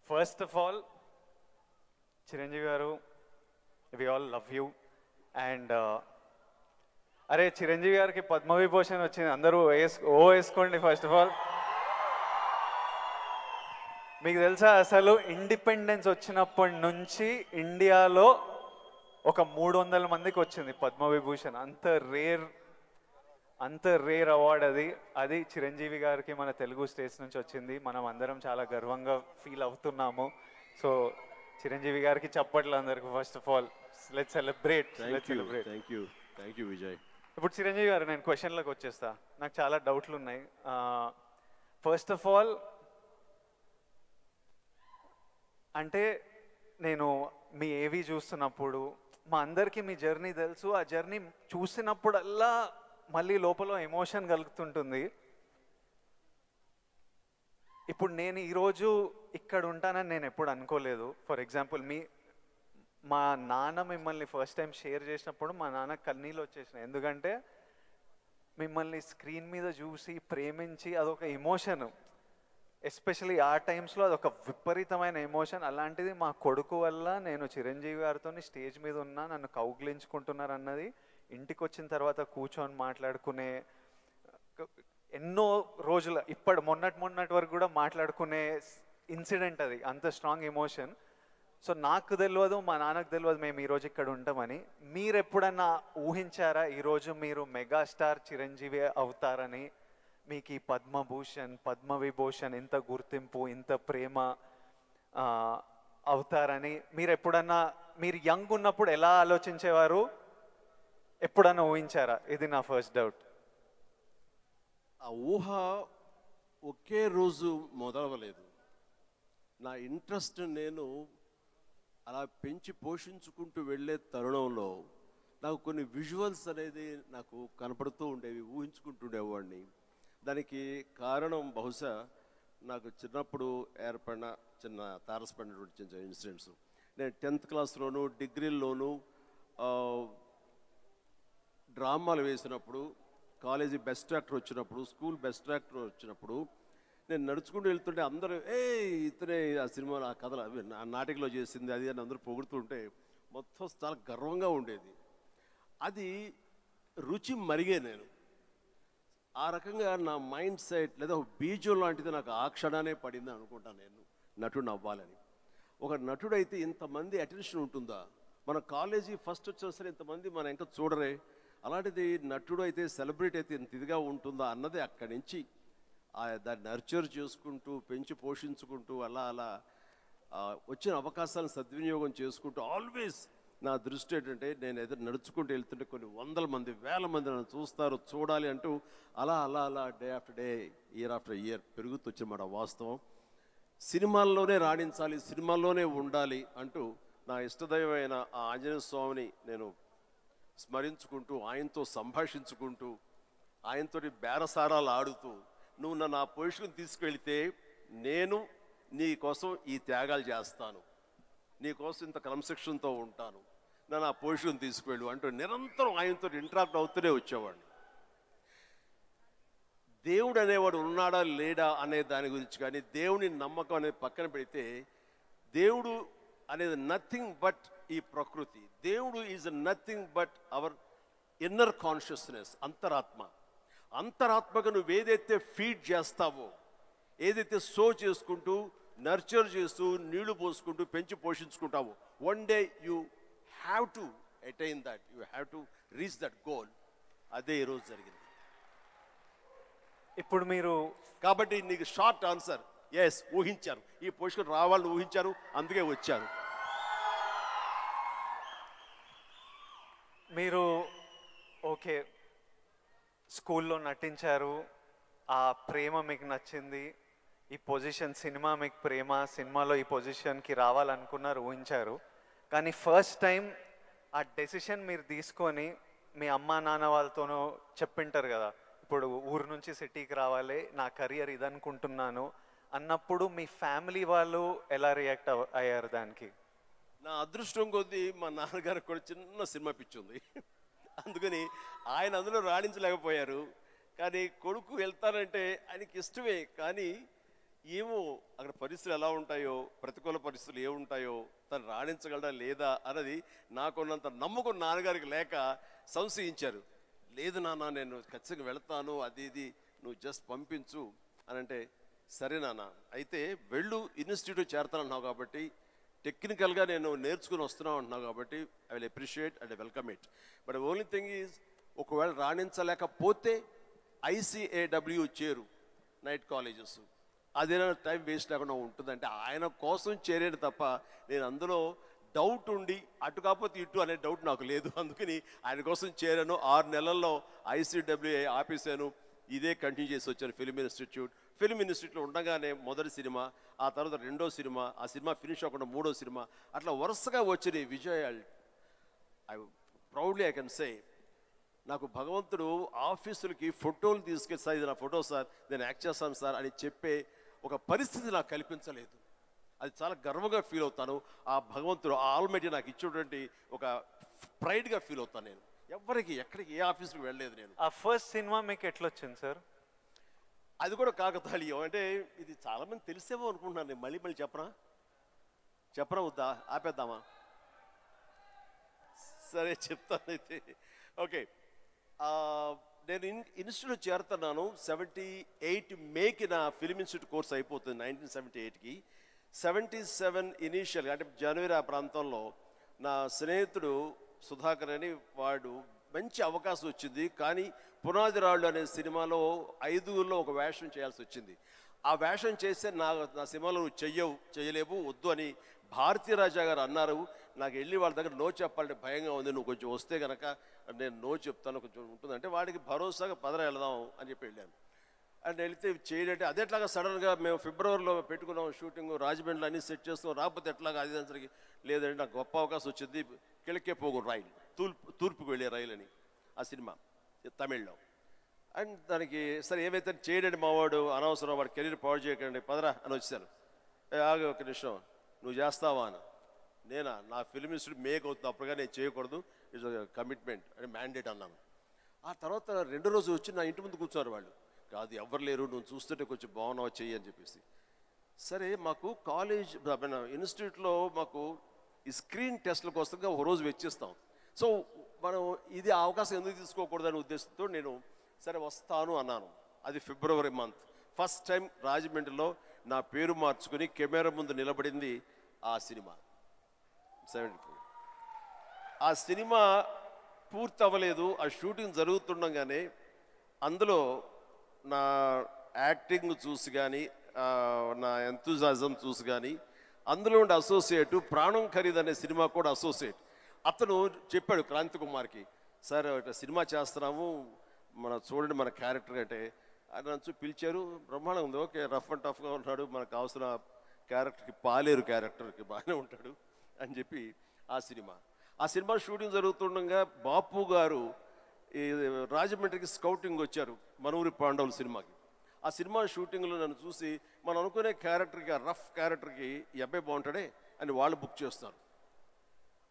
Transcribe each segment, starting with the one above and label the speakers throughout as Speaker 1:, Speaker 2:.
Speaker 1: First of all Chiranjeevi garu, we all love you. And అరే చిరంజీవి గారికి పద్మవిభూషణ్ వచ్చింది, అందరూ వేసుకోండి. ఫస్ట్ ఆఫ్ ఆల్ మీకు తెలుసా అసలు ఇండిపెండెన్స్ వచ్చినప్పటి నుంచి ఇండియాలో ఒక 300 మందికి వచ్చింది పద్మవిభూషణ్. అంత రేర్ అవార్డ్ అది. అది చిరంజీవి గారికి మన తెలుగు స్టేట్స్ నుంచి వచ్చింది. మనం అందరం చాలా గర్వంగా ఫీల్ అవుతున్నాము. సో చిరంజీవి గారికి చప్పట్లు అందరికి. First of all let's celebrate.
Speaker 2: Thank you Vijay.
Speaker 1: ఇప్పుడు చిరంజీవి గారు, నేను క్వశ్చన్లకు వచ్చేస్తా. నాకు చాలా డౌట్లు ఉన్నాయి. ఫస్ట్ ఆఫ్ ఆల్ అంటే నేను మీ ఏవి చూస్తున్నప్పుడు మా అందరికీ మీ జర్నీ తెలుసు. ఆ జర్నీ చూసినప్పుడల్లా మళ్ళీ లోపల ఎమోషన్ కలుగుతుంటుంది. ఇప్పుడు నేను ఈరోజు ఇక్కడ ఉంటానని నేను ఎప్పుడు అనుకోలేదు. ఫర్ ఎగ్జాంపుల్ మా నాన్న మిమ్మల్ని ఫస్ట్ టైం షేర్ చేసినప్పుడు మా నాన్న కన్నీళ్ళు వచ్చేసినాయి. ఎందుకంటే మిమ్మల్ని స్క్రీన్ మీద చూసి ప్రేమించి అదొక ఎమోషన్. ఎస్పెషలీ ఆ టైమ్స్లో అదొక విపరీతమైన ఎమోషన్. అలాంటిది మా కొడుకు వల్ల నేను చిరంజీవి గారితో స్టేజ్ మీద ఉన్నా, నన్ను కౌగిలించుకుంటున్నారు అన్నది ఇంటికి వచ్చిన తర్వాత కూర్చొని మాట్లాడుకునే ఎన్నో రోజుల మొన్నటి వరకు కూడా మాట్లాడుకునే ఇన్సిడెంట్ అది. అంత స్ట్రాంగ్ ఎమోషన్. సో నాకు తెలియదు, మా నాన్నకు తెలియదు మేము ఈరోజు ఇక్కడ ఉంటామని. మీరు ఎప్పుడన్నా ఊహించారా ఈరోజు మీరు మెగాస్టార్ చిరంజీవి అవుతారని? మీకు ఈ పద్మభూషణ్, పద్మవిభూషణ్, ఇంత గుర్తింపు, ఇంత ప్రేమ అవుతారని మీరు యంగ్ ఉన్నప్పుడు ఎలా ఆలోచించేవారు? ఎప్పుడన్నా ఊహించారా? ఇది నా ఫస్ట్ డౌట్.
Speaker 2: ఆ ఊహ ఒకే రోజు మొదలవలేదు. నా ఇంట్రెస్ట్ నేను అలా పెంచి పోషించుకుంటూ వెళ్ళే తరుణంలో నాకు కొన్ని విజువల్స్ అనేది నాకు కనపడుతూ ఉండేవి, ఊహించుకుంటుండేవాడిని. దానికి కారణం బహుశా నాకు చిన్నప్పుడు ఏర్పడిన చిన్న తారసపడినటువంటి చిన్న ఇన్సిడెంట్స్. నేను 10th క్లాస్లోను డిగ్రీల్లోనూ డ్రామాలు వేసినప్పుడు, కాలేజీ బెస్ట్ యాక్టర్ వచ్చినప్పుడు, స్కూల్ బెస్ట్ యాక్టర్ వచ్చినప్పుడు నేను నడుచుకుంటూ వెళ్తుంటే అందరూ ఇతనే ఆ సినిమాలో ఆ కథలు అవి ఆ నాటికలో చేసింది అది అని అందరూ పొగుడుతుంటే మొత్తం చాలా గర్వంగా ఉండేది. అది రుచి మరిగే నేను ఆ రకంగా నా మైండ్ సెట్ లేదా ఒక బీజం లాంటిది నాకు ఆ క్షణానే పడింది అనుకుంటాను నేను నటుడు అవ్వాలని. ఒక నటుడైతే ఇంతమంది అటెన్షన్ ఉంటుందా? మన కాలేజీ ఫస్ట్ వచ్చినా సరే ఇంతమంది మన ఇంకా చూడరే, అలాంటిది నటుడు అయితే సెలబ్రిటీ అయితే ఇంత ఇదిగా ఉంటుందా అన్నది అక్కడి నుంచి దాన్ని నర్చర్ చేసుకుంటూ పెంచి పోషించుకుంటూ అలా వచ్చిన అవకాశాలను సద్వినియోగం చేసుకుంటూ ఆల్వేస్ నా దృష్టి ఏంటంటే నేను ఎదురు నడుచుకుంటూ వెళ్తుంటే కొన్ని 100 మంది 1000 మంది నన్ను చూస్తారు, చూడాలి అంటూ అలా day after day, year after year పెరుగుతూ వచ్చినమాట వాస్తవం. సినిమాల్లోనే రాణించాలి, సినిమాల్లోనే ఉండాలి అంటూ నా ఇష్టదైవమైన ఆ ఆంజనేయ స్వామిని నేను స్మరించుకుంటూ, ఆయనతో సంభాషించుకుంటూ, ఆయనతో బేరసారాలు ఆడుతూ, నువ్వు నన్ను ఆ పొజిషన్ తీసుకెళ్తే నేను నీ కోసం ఈ త్యాగాలు చేస్తాను, నీ కోసం ఇంత క్రమశిక్షణతో ఉంటాను, నన్ను ఆ పొజిషన్ తీసుకువెళ్ళు అంటూ నిరంతరం ఆయనతో ఇంటరాక్ట్ అవుతూనే వచ్చేవాడిని. దేవుడు అనేవాడు ఉన్నాడా లేడా అనే దాని గురించి కానీ, దేవుని నమ్మకం అనేది పక్కన పెడితే, దేవుడు అనేది నథింగ్ బట్ ఈ ప్రకృతి. దేవుడు is nothing but our inner consciousness, అంతరాత్మగా నువ్వు ఏదైతే ఫీడ్ చేస్తావో, ఏదైతే సో చేసుకుంటూ నర్చర్ చేస్తూ నీళ్లు పోసుకుంటూ పెంచి పోషించుకుంటావో, one day you have to attain that, you have to reach that goal. అదే ఈరోజు జరిగింది.
Speaker 1: ఇప్పుడు మీరు
Speaker 2: కాబట్టి నీకు షార్ట్ ఆన్సర్, ఎస్, ఊహించారు, ఈ పొజిషన్ రావాలని ఊహించారు, అందుకే వచ్చారు.
Speaker 1: మీరు ఓకే స్కూల్లో నటించారు, ఆ ప్రేమ మీకు నచ్చింది, ఈ పొజిషన్ సినిమా మీకు ప్రేమ, సినిమాలో ఈ పొజిషన్కి రావాలనుకున్నారు, ఊహించారు. కానీ ఫస్ట్ టైం ఆ డెసిషన్ మీరు తీసుకొని మీ అమ్మా నాన్న వాళ్ళతోనూ చెప్పింటారు కదా, ఇప్పుడు ఊరు నుంచి సిటీకి రావాలి, నా కెరియర్ ఇదనుకుంటున్నాను అన్నప్పుడు మీ ఫ్యామిలీ వాళ్ళు ఎలా రియాక్ట్ అయ్యారు దానికి?
Speaker 2: నా అదృష్టం కొద్దీ మా నాన్నగారికి కూడా చిన్న సినిమా పిచ్చి ఉంది, అందుకని ఆయన అందులో రాణించలేకపోయారు. కానీ కొడుకు వెళ్తానంటే ఆయనకి ఇష్టమే, కానీ ఏమో అక్కడ పరిస్థితులు ఎలా ఉంటాయో, ప్రతికూల పరిస్థితులు ఏముంటాయో, తను రాణించగలడా లేదా అన్నది నాకున్నంత నమ్మకం నాన్నగారికి లేక సంశయించారు. లేదు నాన్న, నేను ఖచ్చితంగా వెళతాను, అది ఇది నువ్వు జస్ట్ పంపించు అని అంటే, సరే నాన్న అయితే వెళ్ళు, ఇన్స్టిట్యూట్ చేరతానన్నావు కాబట్టి, టెక్నికల్గా నేను నేర్చుకుని వస్తున్నావు అంటున్నావు కాబట్టి I will appreciate and welcome it. But only thing is, ఒకవేళ రాణించలేకపోతే ICAW చేరు, నైట్ కాలేజెస్, అదేనా టైం వేస్ట్ లేకుండా ఉంటుందంటే ఆయన కోసం చేరేది తప్ప నేను అందులో డౌట్ ఉండి అటు కాకపోతే ఇటు అనే డౌట్ నాకు లేదు. అందుకని ఆయన కోసం చేరాను. 6 నెలల్లో ICAW ఆపేశాను. ఇదే కంటిన్యూ చేసి వచ్చాను ఫిల్మ్ ఇన్స్టిట్యూట్. ఫిల్మ్ ఇన్స్టిట్యూట్లో ఉండగానే మొదటి సినిమా, ఆ తర్వాత రెండో సినిమా, ఆ సినిమా ఫినిష్ అవ్వకుండా మూడో సినిమా, అట్లా వరుసగా వచ్చినాయి విజయాలు. ప్రౌడ్లీ ఐ కెన్ సే, నాకు భగవంతుడు ఆఫీసులకి ఫోటోలు తీసుకెళ్ళి, సార్ ఇది నా ఫోటో సార్, నేను యాక్ట్ చేస్తాను సార్ అని చెప్పే ఒక పరిస్థితి నాకు కల్పించలేదు. అది చాలా గర్వంగా ఫీల్ అవుతాను. ఆ భగవంతుడు, ఆ ఆల్మైటీ నాకు ఇచ్చేటువంటి ఒక ప్రైడ్గా ఫీల్ అవుతాను. నేను ఎవరికి ఎక్కడికి ఏ ఆఫీస్కి వెళ్ళలేదు. నేను
Speaker 1: ఆ ఫస్ట్ సినిమా మీకు ఎట్లా వచ్చింది సార్?
Speaker 2: అది కూడా కాకతాళీయం. అంటే ఇది చాలామంది తెలిసేమో అనుకుంటున్నాను. నేను మళ్ళీ చెప్పరా వద్దా, ఆపేద్దామా? సరే చెప్తాను అయితే. ఓకే, నేను ఇన్స్టిట్యూట్ చేరుతున్నాను 78 మేకి నా ఫిల్మ్ ఇన్స్టిట్యూట్ కోర్స్ అయిపోతుంది. 1978కి 77 ఇనీషియల్గా అంటే జనవరి ఆ ప్రాంతంలో నా స్నేహితుడు సుధాకర్ అని వాడు మంచి అవకాశం వచ్చింది. కానీ పునాది రాళ్ళు అనే సినిమాలో 5గురిలో ఒక వేషం చేయాల్సి వచ్చింది. ఆ వేషం చేస్తే నా సినిమాలో నువ్వు చేయలేవు, వద్దు అని భారతీ రాజా గారు అన్నారు. నాకు వెళ్ళి వాళ్ళ దగ్గర నో చెప్పాలంటే భయంగా ఉంది, నువ్వు కొంచెం వస్తే కనుక నేను నో చెప్తాను, కొంచెం ఉంటుందంటే వాడికి భరోసాగా పదరా వెళదాం అని చెప్పి వెళ్ళాను. అండ్ వెళితే చేయంటే అదేట్లాగా సడన్గా మేము ఫిబ్రవరిలో పెట్టుకున్నాం షూటింగ్, రాజమండ్రిలో అన్నీ సెట్ చేస్తున్నాం, రాకపోతే ఎట్లాగా అది దానికి లేదంటే నాకు గొప్ప అవకాశం వచ్చింది. కిళకే పోగు రైలు, తూర్పుకు వెళ్ళే రైలు అని ఆ సినిమా తమిళ్లో. అండ్ దానికి సరే ఏమైతే చేయడండి మావాడు, అనవసరం వాడు కెరీర్ పాడు చేయకండి, పదరా అని వచ్చాను. ఆగు ఒక నిమిషం, నువ్వు చేస్తావా అని. నేనా, నా ఫిల్మ్ ఇన్స్టిట్యూట్ మేక్ అవుతుంది, అప్పుడుగా నేను చేయకూడదు, ఇట్స్ కమిట్మెంట్ అని మ్యాండేట్ అన్నాను. ఆ తర్వాత 2వ రోజు వచ్చి నా ఇంటి ముందు కూర్చున్నారు వాళ్ళు. కాదు ఎవరు లేరు, నువ్వు చూస్తుంటే కొంచెం బాగున్నావా చెయ్యి అని చెప్పేసి. సరే మాకు కాలేజ్ ఇన్స్టిట్యూట్లో మాకు ఈ స్క్రీన్ టెస్ట్ల కోసంగా ఒక రోజు వెచ్చిస్తాం. సో మనం ఇది అవకాశం ఎందుకు తీసుకోకూడదనే ఉద్దేశంతో నేను సరే వస్తాను అన్నాను. అది ఫిబ్రవరి మంత్. ఫస్ట్ టైం రాజమండ్రిలో నా పేరు మార్చుకుని కెమెరా ముందు నిలబడింది ఆ సినిమా 74. ఆ సినిమా పూర్తి అవ్వలేదు, ఆ షూటింగ్ జరుగుతుండగానే అందులో నా యాక్టింగ్ చూసి కానీ, నా ఎంతూజాజం చూసి కానీ, అందులో ఉండే అసోసియేటు ప్రాణం ఖరీదు అనే సినిమా కూడా అసోసియేట్ అతను చెప్పాడు క్రాంతి కుమార్కి, సార్ ఇట్లా సినిమా చేస్తున్నాము, చూడండి మన క్యారెక్టర్ అంటే. ఆయన నన్ను పిలిచారు, బ్రహ్మాండంగా ఉంది, ఓకే రఫ్ అండ్ టఫ్గా ఉన్నాడు, మనకు కావాల్సిన క్యారెక్టర్కి పాలేరు క్యారెక్టర్కి బాగానే ఉంటాడు అని చెప్పి ఆ సినిమా షూటింగ్ జరుగుతుండగా బాపు గారు ఈ రాజమండ్రికి స్కౌటింగ్ వచ్చారు మనూరి పాండవుల సినిమాకి. ఆ సినిమా షూటింగ్లో నన్ను చూసి మనం అనుకునే క్యారెక్టర్కి, ఆ రఫ్ క్యారెక్టర్కి ఈ అబ్బాయి బాగుంటాడే అని వాళ్ళు బుక్ చేస్తారు.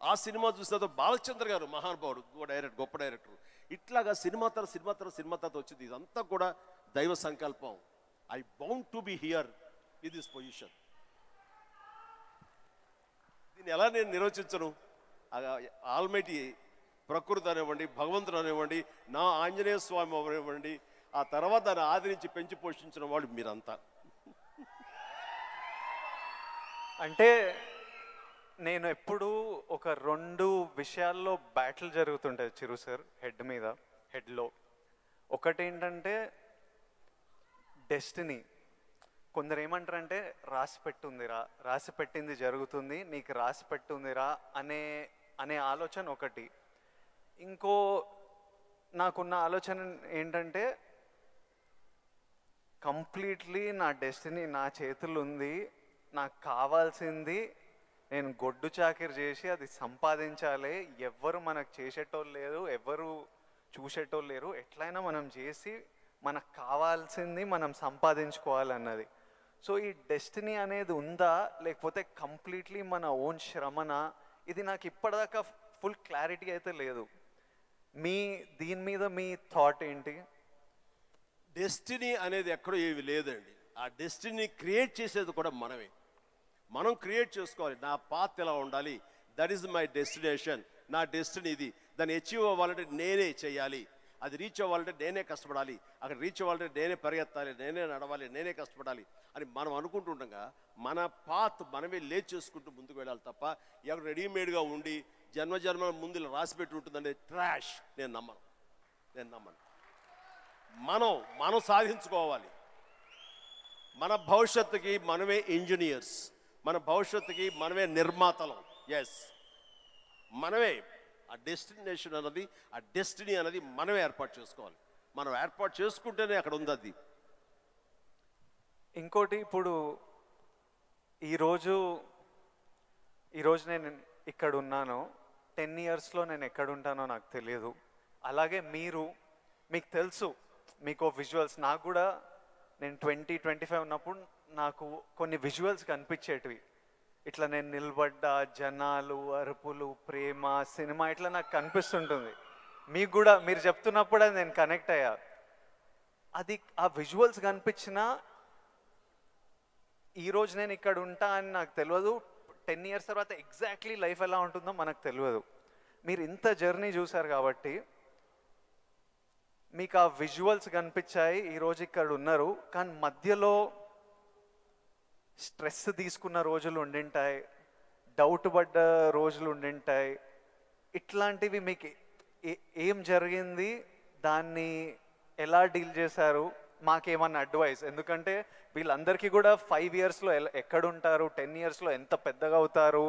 Speaker 2: ఆ సినిమా చూసిన బాలచంద్ర గారు మహానుభావుడు, గొప్ప డైరెక్టర్. ఇట్లాగా సినిమా తర్వాత వచ్చింది. ఇదంతా కూడా దైవ సంకల్పం. I bound to be here in this position. దీన్ని ఎలా నేను నిర్వచించను? ఆల్మైటీ ప్రకృతి అనివ్వండి, భగవంతుడు అనివ్వండి, నా ఆంజనేయ స్వామి అనివ్వండి, ఆ తర్వాత దాన్ని ఆదరించి పెంచి పోషించిన వాళ్ళు మీరంతా.
Speaker 1: అంటే నేను ఎప్పుడు ఒక 2 విషయాల్లో బ్యాటిల్ జరుగుతుంటుంది చిరు సార్ హెడ్లో. ఒకటి ఏంటంటే డెస్టినీ. కొందరు ఏమంటారంటే రాసి పెట్టింది జరుగుతుంది, నీకు రాసి పెట్టుందిరా అనే ఆలోచన ఒకటి. ఇంకో నాకున్న ఆలోచన ఏంటంటే కంప్లీట్లీ నా డెస్టినీ నా చేతులు ఉంది, నాకు కావాల్సింది నేను గొడ్డు చాకిరి చేసి అది సంపాదించాలి. ఎవ్వరు మనకు చేసేటోళ్ళు లేరు, ఎవ్వరు చూసేటోళ్ళు లేరు, ఎట్లయినా మనం చేసి మనకు కావాల్సింది మనం సంపాదించుకోవాలన్నది. సో ఈ డెస్టినీ అనేది ఉందా, లేకపోతే కంప్లీట్లీ మన ఓన్ శ్రమన? ఇది నాకు ఇప్పటిదాకా ఫుల్ క్లారిటీ అయితే లేదు. దీని మీద మీ థాట్ ఏంటి?
Speaker 2: డెస్టినీ అనేది ఎక్కడో ఏవి లేదండి. ఆ డెస్టినీ క్రియేట్ చేసేది కూడా మనమే. మనం క్రియేట్ చేసుకోవాలి. నా పాత్ ఎలా ఉండాలి, దట్ ఈస్ మై డెస్టినేషన్, నా డెస్టినీ ఇది. దాన్ని అచీవ్ అవ్వాలంటే నేనే చేయాలి, అది రీచ్ అవ్వాలంటే నేనే కష్టపడాలి, అక్కడ రీచ్ అవ్వాలంటే నేనే పరిగెత్తాలి, నేనే నడవాలి, నేనే కష్టపడాలి అని మనం అనుకుంటుండగా మన పాత్ మనమే లేచి చేసుకుంటూ ముందుకు వెళ్ళాలి తప్ప ఎక్కడ రెడీమేడ్గా ఉండి జన్మజన్మల ముందు ఇలా రాసి పెట్టి ఉంటుందంటే ట్రాష్. నేను నమ్మను. మనం సాధించుకోవాలి. మన భవిష్యత్తుకి మనమే ఇంజనీర్స్, మన భవిష్యత్తుకి మనమే నిర్మాతలం. ఎస్, మనమే ఆ డెస్టినేషన్ అన్నది, ఆ డెస్టినీ అనేది మనమే ఏర్పాటు చేసుకోవాలి. మనం ఏర్పాటు చేసుకుంటేనే అక్కడ ఉంది అది.
Speaker 1: ఇంకోటి, ఇప్పుడు ఈరోజు నేను ఇక్కడ ఉన్నాను, 10 ఇయర్స్లో నేను ఎక్కడ ఉంటానో నాకు తెలియదు. అలాగే మీకు తెలుసు, మీకు విజువల్స్, నాకు కూడా నేను 20-25 ఉన్నప్పుడు నాకు కొన్ని విజువల్స్ కనిపించేటివి. ఇట్లా నేను నిలబడ్డా, జనాలు, అరుపులు, ప్రేమ, సినిమా ఇట్లా నాకు కనిపిస్తుంటుంది. మీకు కూడా మీరు చెప్తున్నప్పుడు అది నేను కనెక్ట్ అయ్యా. అది ఆ విజువల్స్ కనిపించినా ఈరోజు నేను ఇక్కడ ఉంటా అని నాకు తెలియదు. 10 ఇయర్స్ తర్వాత ఎగ్జాక్ట్లీ లైఫ్ ఎలా ఉంటుందో మనకు తెలియదు. మీరు ఇంత జర్నీ చూసారు కాబట్టి మీకు ఆ విజువల్స్ కనిపించాయి, ఈరోజు ఇక్కడ ఉన్నారు. కానీ మధ్యలో స్ట్రెస్ తీసుకున్న రోజులు ఉండింటాయి, డౌట్ పడ్డ రోజులు ఉండింటాయి. ఇట్లాంటివి మీకు ఏం జరిగింది, దాన్ని ఎలా డీల్ చేశారు, మాకేమన్నా అడ్వైస్? ఎందుకంటే వీళ్ళందరికీ కూడా 5 ఇయర్స్లో ఎక్కడుంటారు, 10 ఇయర్స్లో ఎంత పెద్దగా అవుతారు,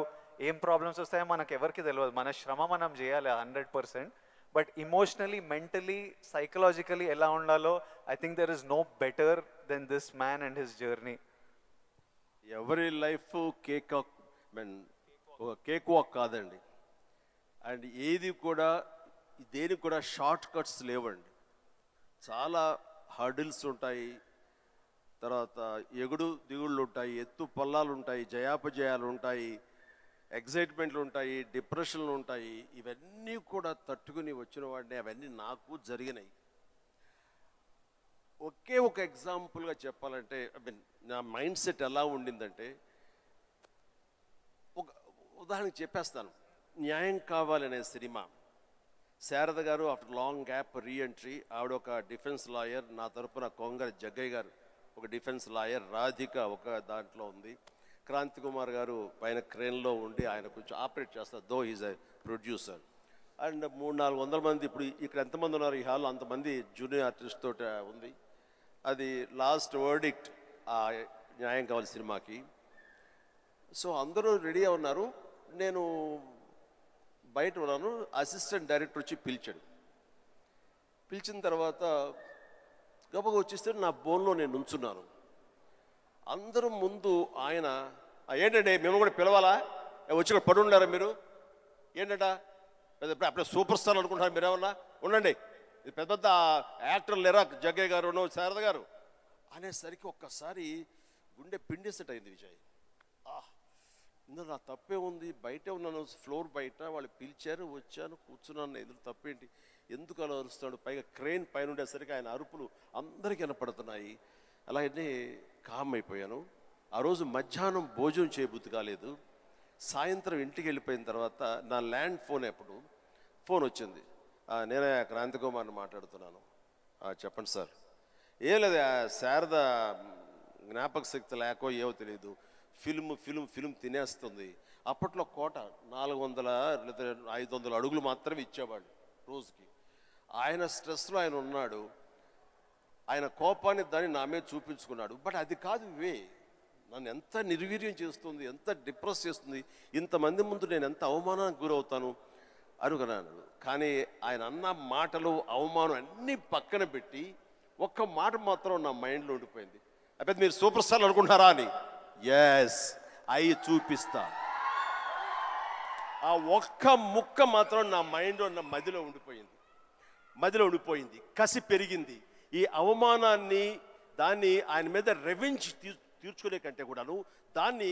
Speaker 1: ఏం ప్రాబ్లమ్స్ వస్తాయో మనకు ఎవరికి తెలియదు. మన శ్రమ మనం చేయాలి 100%. బట్ ఇమోషనలీ, మెంటలీ, సైకలాజికలీ ఎలా ఉండాలో I think there is no better than this man and his journey.
Speaker 2: ఎవరి లైఫ్ కేక్ వాక్ కాదండి. అండ్ ఏది కూడా, దేనికి కూడా షార్ట్ కట్స్ లేవండి. చాలా హర్డిల్స్ ఉంటాయి, తర్వాత ఎగుడు దిగుళ్ళు ఉంటాయి, ఎత్తు పల్లాలు ఉంటాయి, జయాపజయాలు ఉంటాయి, ఎగ్జైట్మెంట్లు ఉంటాయి, డిప్రెషన్లు ఉంటాయి. ఇవన్నీ కూడా తట్టుకుని వచ్చిన వాడిని, అవన్నీ నాకు జరిగినాయి. ఒకే ఒక ఎగ్జాంపుల్గా చెప్పాలంటే, నా మైండ్ సెట్ ఎలా ఉండిందంటే, ఒక ఉదాహరణకి చెప్పేస్తాను. న్యాయం కావాలనే సినిమా, శారద గారు ఆఫ్టర్ లాంగ్ గ్యాప్ రీఎంట్రీ, ఆవిడ ఒక డిఫెన్స్ లాయర్, నా తరపున కొంగరి జగ్గయ్య గారు ఒక డిఫెన్స్ లాయర్, రాధిక ఒక దాంట్లో ఉంది, క్రాంతి కుమార్ గారు పైన క్రేన్లో ఉండి ఆయన కొంచెం ఆపరేట్ చేస్తారు, though is a producer. And 300-400 మంది, ఇప్పుడు ఇక్కడ ఎంతమంది ఉన్నారు ఈ హాల్లో అంతమంది జూనియర్ ఆర్టిస్ట్ తోటి ఉంది. అది లాస్ట్ వర్డిక్ట్ ఆ న్యాయం కావాలి సినిమాకి. సో అందరూ రెడీ ఉన్నారు, నేను బయట ఉన్నాను. అసిస్టెంట్ డైరెక్టర్ వచ్చి పిలిచిన తర్వాత గబగ వచ్చేస్తే నా బోన్లో నేను నుంచున్నాను. అందరూ ముందు ఆయన, ఏంటంటే మేము కూడా పిలవాలా, వచ్చి ఇక్కడ పడి ఉండారా మీరు, ఏంటంట అప్పుడే సూపర్ స్టార్ అనుకుంటున్నారు మీరేమన్నా, ఉండండి, ఇది పెద్ద పెద్ద యాక్టర్లు లేరా, జగ్గయ్య గారు, శారద గారు అనేసరికి ఒక్కసారి గుండె పిండేసెట్ అయింది విజయ్. ఇందులో నా తప్పే ఉంది, బయటే ఉన్నాను, ఫ్లోర్ బయట, వాళ్ళు పిలిచారు, వచ్చాను, కూర్చున్నాను, ఎదురు తప్పేంటి, ఎందుకు అలా అరుస్తాడు, పైగా క్రెయిన్ పైన ఉండేసరికి ఆయన అరుపులు అందరికీ వినపడుతున్నాయి. అలాగే కామ్ అయిపోయాను. ఆ రోజు మధ్యాహ్నం భోజనం చేయబుద్ధి కాలేదు. సాయంత్రం ఇంటికి వెళ్ళిపోయిన తర్వాత నా ల్యాండ్ ఫోన్ వచ్చింది. నేనే క్రాంతి కుమార్ని మాట్లాడుతున్నాను. చెప్పండి సార్. ఏం లేదు, శారద జ్ఞాపక శక్తి లేకో ఏవో తెలియదు, ఫిల్మ్ తినేస్తుంది. అప్పట్లో కోట 400 లేదా 500 అడుగులు మాత్రమే ఇచ్చేవాడు రోజుకి. ఆయన స్ట్రెస్లో ఆయన ఉన్నాడు, ఆయన కోపాన్ని దాన్ని నా మీద చూపించుకున్నాడు. బట్ అది కాదు నన్ను ఎంత నిర్వీర్యం చేస్తుంది, ఎంత డిప్రెస్ చేస్తుంది, ఇంతమంది ముందు నేను ఎంత అవమానానికి గురవుతాను అనుకున్నాను. కానీ ఆయన అన్న మాటలు, అవమానం అన్నీ పక్కన పెట్టి ఒక్క మాట మాత్రం నా మైండ్లో ఉండిపోయింది. అప్పుడు మీరు సూపర్ స్టార్ అనుకుంటున్నారా అని. ఎస్, అవి చూపిస్తా. ఆ ఒక్క ముక్క మాత్రం నా మైండ్లో, నా మదిలో ఉండిపోయింది. కసి పెరిగింది. ఈ అవమానాన్ని, దాన్ని ఆయన మీద రెవెంజ్ తీర్చుకునే కంటే కూడాను దాన్ని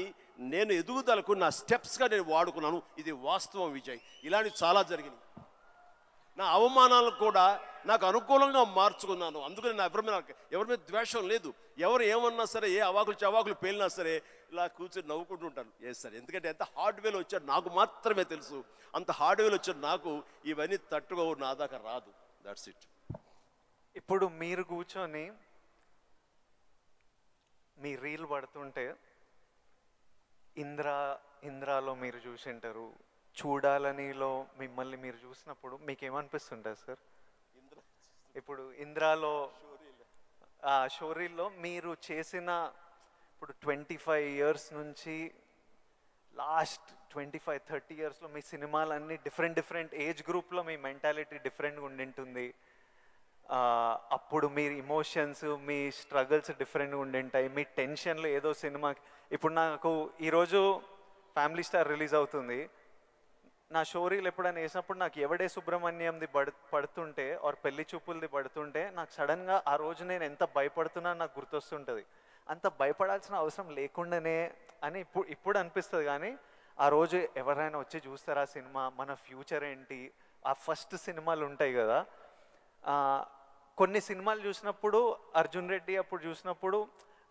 Speaker 2: నేను ఎదుగుదలకు నా స్టెప్స్గా నేను వాడుకున్నాను. ఇది వాస్తవం విజయ్. ఇలాంటివి చాలా జరిగినాయి. నా అవమానాలను కూడా నాకు అనుకూలంగా మార్చుకున్నాను. అందుకని నా ఎవరి మీద ద్వేషం లేదు. ఎవరు ఏమన్నా సరే, ఏ అవాకులు చవాకులు పేలినా సరే ఇలా కూర్చొని నవ్వుకుంటూ ఉంటాను. సార్, ఎందుకంటే ఎంత హార్డ్వేర్ వచ్చాడు నాకు మాత్రమే తెలుసు. అంత హార్డ్వేర్ వచ్చాడు నాకు ఇవన్నీ తట్టుకోవు, నా దాకా రాదు. That's it.
Speaker 1: ఇప్పుడు మీరు కూర్చొని మీ రీల్ పడుతుంటే ఇంద్రాలో మీరు చూసింటారు, చూడాలనిలో మిమ్మల్ని మీరు చూసినప్పుడు మీకు ఏమనిపిస్తుంటుంది సార్? ఇప్పుడు ఇంద్రాలో షోరీల్లో మీరు చేసిన ఇప్పుడు 25 years నుంచి లాస్ట్ 25-30 yearsలో మీ సినిమాలన్నీ డిఫరెంట్ ఏజ్ గ్రూప్లో మీ మెంటాలిటీ డిఫరెంట్గా ఉండింటుంది. అప్పుడు మీ ఇమోషన్స్, మీ స్ట్రగుల్స్ డిఫరెంట్గా ఉండింటాయి. మీ టెన్షన్లు ఏదో సినిమాకి ఇప్పుడు నాకు ఈరోజు ఫ్యామిలీ స్టార్ రిలీజ్ అవుతుంది. నా షోరీలు ఎప్పుడైనా వేసినప్పుడు నాకు ఎవడే సుబ్రహ్మణ్యంది పడుతుంటే ఆర్ పెళ్లి చూపులది పడుతుంటే నాకు సడన్గా ఆ రోజు నేను ఎంత భయపడుతున్నా నాకు గుర్తొస్తుంటుంది. అంత భయపడాల్సిన అవసరం లేకుండానే అని ఇప్పుడు అనిపిస్తుంది. కానీ ఆ రోజు ఎవరైనా వచ్చి చూస్తారా సినిమా, మన ఫ్యూచర్ ఏంటి, ఆ ఫస్ట్ సినిమాలు ఉంటాయి కదా. కొన్ని సినిమాలు చూసినప్పుడు అర్జున్ రెడ్డి అప్పుడు చూసినప్పుడు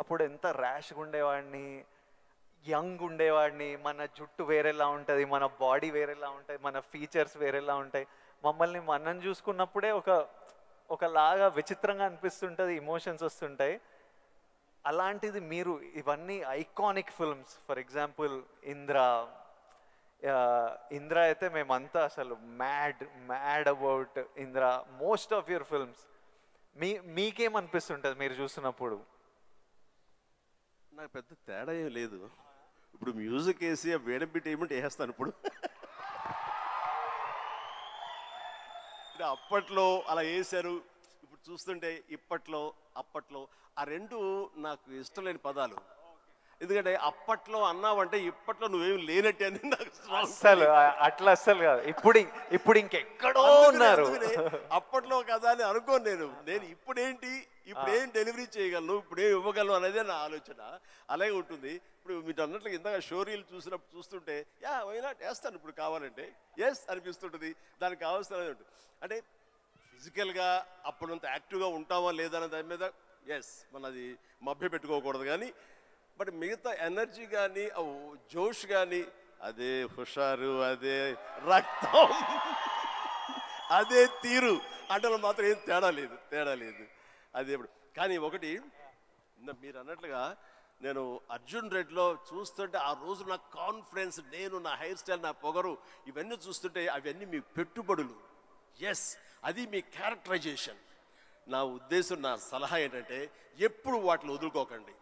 Speaker 1: అప్పుడు ఎంత ర్యాష్గా ఉండేవాడిని, యంగ్ ఉండేవాడిని, మన జుట్టు వేరేలా ఉంటుంది, మన బాడీ వేరేలా ఉంటుంది, మన ఫీచర్స్ వేరేలా ఉంటాయి. మమ్మల్ని మనం చూసుకున్నప్పుడే ఒకలాగా విచిత్రంగా అనిపిస్తుంటుంది, ఇమోషన్స్ వస్తుంటాయి. అలాంటిది మీరు ఇవన్నీ iconic films, for example Indra అయితే మేమంతా అసలు mad about Indra. Most of your films మీకేమనిపిస్తుంటుంది మీరు చూసినప్పుడు?
Speaker 2: నాకు పెద్ద తేడా ఏం లేదు. ఇప్పుడు మ్యూజిక్ వేసి వేడబిట్ ఏమిటి వేస్తాను ఇప్పుడు. అప్పట్లో అలా వేశారు, ఇప్పుడు చూస్తుంటే ఇప్పట్లో అప్పట్లో ఆ రెండు నాకు ఇష్టం లేని పదాలు. ఎందుకంటే అప్పట్లో అన్నావంటే ఇప్పట్లో నువ్వేమి లేనట్టే అని నాకు
Speaker 1: అసలు అట్లా అస్సలు కాదు. ఇప్పుడు ఇంకెక్కడో ఉన్నారు.
Speaker 2: అప్పట్లో కదా అని అనుకోను నేను ఇప్పుడేంటి, ఇప్పుడేం డెలివరీ చేయగలను, ఇప్పుడేం ఇవ్వగలను అనేది నా ఆలోచన. అలాగే ఉంటుంది. ఇప్పుడు మీరు అన్నట్లు ఇందాక షోరీలు చూస్తుంటే వైనాట్ వేస్తాను ఇప్పుడు కావాలంటే అనిపిస్తుంటుంది. దానికి కావాల్సిన ఉంటుంది. అంటే ఫిజికల్గా అప్పుడంత యాక్టివ్గా ఉంటామా లేదా అనే దాని మీద మనది మభ్య పెట్టుకోకూడదు. కానీ బట్ మిగతా ఎనర్జీ కానీ జోష్ కానీ అదే హుషారు, అదే రక్తం, అదే తీరు అంటే మాత్రం ఏం తేడా లేదు. అదే కానీ ఒకటి మీరు అన్నట్లుగా నేను అర్జున్ రెడ్డిలో చూస్తుంటే ఆ రోజు నా కాన్ఫిడెన్స్, నేను నా హెయిర్ స్టైల్, నా పొగరు, ఇవన్నీ చూస్తుంటే అవన్నీ మీ పెట్టుబడులు. అది మీ క్యారెక్టరైజేషన్. నా ఉద్దేశం, నా సలహా ఏంటంటే ఎప్పుడు వాటిని వదులుకోకండి.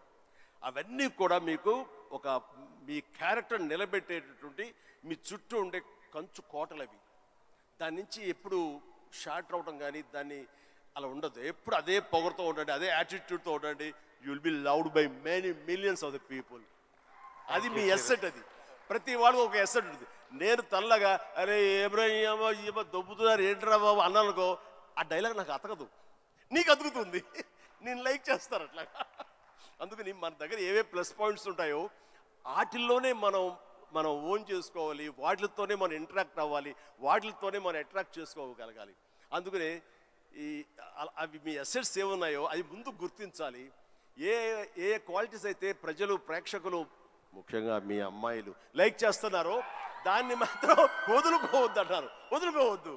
Speaker 2: అవన్నీ కూడా మీకు మీ క్యారెక్టర్ నిలబెట్టేటటువంటి మీ చుట్టూ ఉండే కంచు కోటలవి. దాని నుంచి ఎప్పుడు షార్ట్ అవడం కానీ దాన్ని అలా ఉండదు. ఎప్పుడు అదే పొగరుతో ఉండండి, అదే యాటిట్యూడ్తో ఉండండి. You will be loved by many millions of the people. అది మీ ఎస్సెట్. అది ప్రతి వాళ్ళకి ఒక ఎస్సెట్ ఉంటుంది. నేను తల్లగా అరే ఏమో దొబ్బుతున్నారు ఏంట్రా బాబు అన్నానుకో, ఆ డైలాగ్ నాకు అతకదు, నీకు అతుకుతుంది, నేను లైక్ చేస్తాను అట్లా. అందుకని మన దగ్గర ఏవే ప్లస్ పాయింట్స్ ఉంటాయో వాటిల్లోనే మనం ఓన్ చేసుకోవాలి, వాటితోనే మనం ఇంటరాక్ట్ అవ్వాలి, వాటితోనే మనం అట్రాక్ట్ చేసుకోగలగాలి. అందుకనే అవి మీ అసెట్స్ ఏమున్నాయో అవి ముందు గుర్తించాలి. ఏ క్వాలిటీస్ అయితే ప్రజలు, ప్రేక్షకులు, ముఖ్యంగా మీ అమ్మాయిలు లైక్ చేస్తున్నారో దాన్ని మాత్రం వదులుకోవద్దు.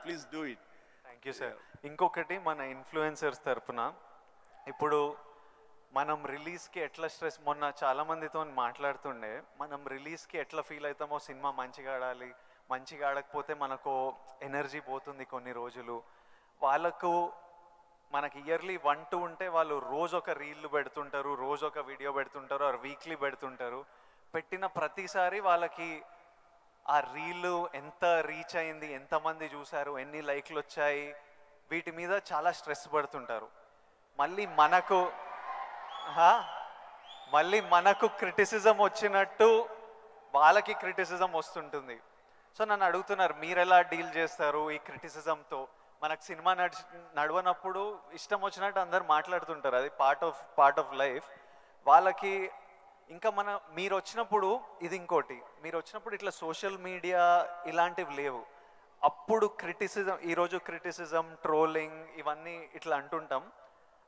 Speaker 2: Please do it.
Speaker 1: Thank you sir. ఇంకొకటి మన ఇన్ఫ్లుయెన్సర్స్ తరఫున ఇప్పుడు మనం రిలీజ్కి ఎట్లా స్ట్రెస్, మొన్న చాలా మందితో మాట్లాడుతుండే, మనం రిలీజ్కి ఎట్లా ఫీల్ అవుతామో, సినిమా మంచిగా ఆడాలి, మంచిగా ఆడకపోతే మనకు ఎనర్జీ పోతుంది కొన్ని రోజులు. వాళ్ళకు మనకి ఇయర్లీ 1-2 ఉంటే వాళ్ళు రోజు ఒక రీల్ పెడుతుంటారు, రోజు ఒక వీడియో పెడుతుంటారు, ఆర్ వీక్లీ పెడుతుంటారు. పెట్టిన ప్రతిసారి వాళ్ళకి ఆ రీల్ ఎంత రీచ్ అయింది, ఎంతమంది చూశారు, ఎన్ని లైక్లు వచ్చాయి, వీటి మీద చాలా స్ట్రెస్ పడుతుంటారు. మళ్ళీ మనకు క్రిటిసిజం వచ్చినట్టు వాళ్ళకి క్రిటిసిజం వస్తుంటుంది. సో నన్ను అడుగుతున్నారు, మీరు ఎలా డీల్ చేస్తారు ఈ క్రిటిసిజంతో? మనకు సినిమా నడవనప్పుడు ఇష్టం వచ్చినట్టు అందరు మాట్లాడుతుంటారు, అది పార్ట్ ఆఫ్ లైఫ్. వాళ్ళకి ఇంకా మీరు వచ్చినప్పుడు ఇది ఇంకోటి, మీరు వచ్చినప్పుడు ఇట్లా సోషల్ మీడియా ఇలాంటివి లేవు. అప్పుడు క్రిటిసిజం, ఈరోజు క్రిటిసిజం, ట్రోలింగ్ ఇవన్నీ ఇట్లా అంటుంటాం.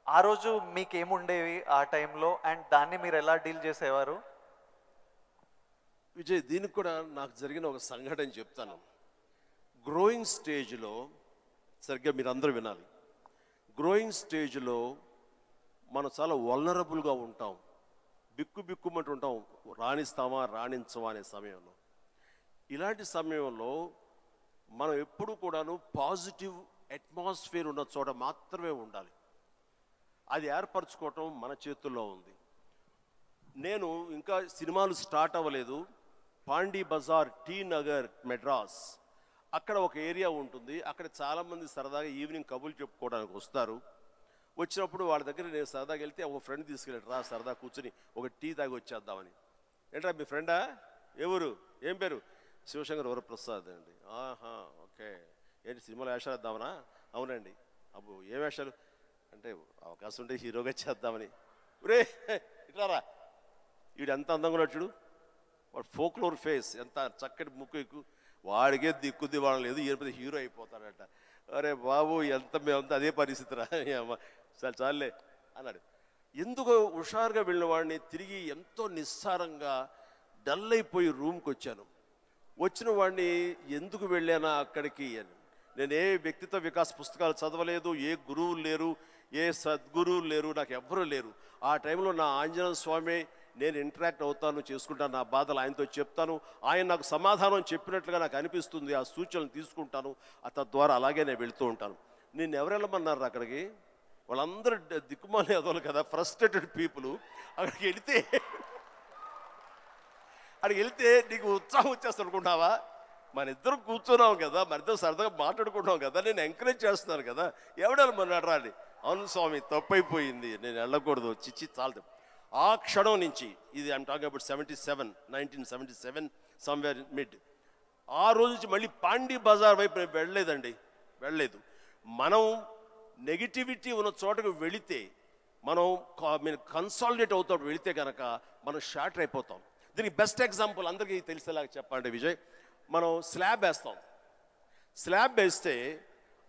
Speaker 1: ఆ రోజు మీకేముండేవి ఆ టైంలో, అండ్ దాన్ని మీరు ఎలా డీల్ చేసేవారు?
Speaker 2: విజయ్, దీనికి కూడా నాకు జరిగిన ఒక సంఘటన చెప్తాను. గ్రోయింగ్ స్టేజ్లో సరిగ్గా మీరు అందరూ వినాలి. గ్రోయింగ్ స్టేజ్లో మనం చాలా వల్నరబుల్గా ఉంటాం, బిక్కుమంటూ ఉంటాం, రాణిస్తామా రాణించమా అనే సమయంలో. ఇలాంటి సమయంలో మనం ఎప్పుడు కూడాను పాజిటివ్ అట్మాస్ఫియర్ ఉన్న చోట మాత్రమే ఉండాలి. అది ఏర్పరచుకోవటం మన చేతుల్లో ఉంది. నేను ఇంకా సినిమాలు స్టార్ట్ అవ్వలేదు. పాండీ బజార్, టీ నగర్, మెడ్రాస్, అక్కడ ఒక ఏరియా ఉంటుంది. అక్కడ చాలామంది సరదాగా ఈవినింగ్ కబుర్లు చెప్పుకోవడానికి వస్తారు. వచ్చినప్పుడు వాళ్ళ దగ్గర నేను సరదాగా వెళ్తే ఒక ఫ్రెండ్ తీసుకెళ్ళాడు, రా సరదా కూర్చొని ఒక టీ తాగి వచ్చేద్దామని. ఏంట్రా మీ ఫ్రెండా, ఎవరు, ఏం పేరు? శివశంకర్ వరప్రసాద్ అండి. ఆహా, ఓకే. ఏంటి సినిమాలో వేషాలు వేద్దామనా? అవునండి. అబ్బో ఏ వేషాలు అంటే, అవకాశం ఉంటే హీరోగా చేద్దామని. ఒరే ఇట్లారా, వీడు ఎంత అందంగా ఉన్నాడు చూడు, వాడు ఫోక్లోర్ ఫేస్, ఎంత చక్కటి ముక్కు ఎక్కువ, వాడికే దిక్కుద్ది వాడడం లేదు, ఈయన హీరో అయిపోతాడట. అరే బాబు, మేమంతా అదే పరిస్థితి రా, చాలే అన్నాడు. ఎందుకు హుషారుగా వెళ్ళిన వాడిని తిరిగి ఎంతో నిస్సారంగా డల్ అయిపోయి రూమ్కి వచ్చాను. వచ్చిన వాడిని ఎందుకు వెళ్ళానా అక్కడికి అని, నేను ఏ వ్యక్తిత్వ వికాస పుస్తకాలు చదవలేదు, ఏ గురువులు లేరు, ఏ సద్గురువులు లేరు, నాకు ఎవ్వరూ లేరు. ఆ టైంలో నా ఆంజనేయ స్వామి నేను ఇంటరాక్ట్ అవుతాను, చేసుకుంటాను, నా బాధలు ఆయనతో చెప్తాను, ఆయన నాకు సమాధానం చెప్పినట్లుగా నాకు అనిపిస్తుంది, ఆ సూచనలు తీసుకుంటాను, తద్వారా అలాగే నేను వెళుతూ ఉంటాను. నేను ఎవరు వెళ్ళమన్నారు అక్కడికి? వాళ్ళందరూ దిక్కుమాలి అదోలు కదా, ఫ్రస్ట్రేటెడ్ పీపుల్. అక్కడికి వెళ్తే నీకు ఉత్సాహం వచ్చేస్తా అనుకుంటావా? మన ఇద్దరం కూర్చున్నాం కదా, మన ఇద్దరు సరదాగా మాట్లాడుకుంటాం కదా, నేను ఎంకరేజ్ చేస్తున్నాను కదా, ఎవడెళ్ళమన్నాడు రా అని. అవును స్వామి, తప్పైపోయింది, నేను వెళ్ళకూడదు, చిచ్చి చాలదు. ఆ క్షణం నుంచి, ఇది I'm talking about 1977 somewhere mid, ఆ రోజు నుంచి మళ్ళీ పాండీ బజార్ వైపు నేను వెళ్ళలేదు. మనం నెగిటివిటీ ఉన్న చోటకు వెళితే, మనం కన్సాలిడేట్ అవుతాడు వెళితే కనుక మనం షార్టర్ అయిపోతాం. దీనికి బెస్ట్ ఎగ్జాంపుల్ అందరికీ తెలిసేలాగా చెప్పాలంటే విజయ్, మనం స్లాబ్ వేస్తాం. స్లాబ్ వేస్తే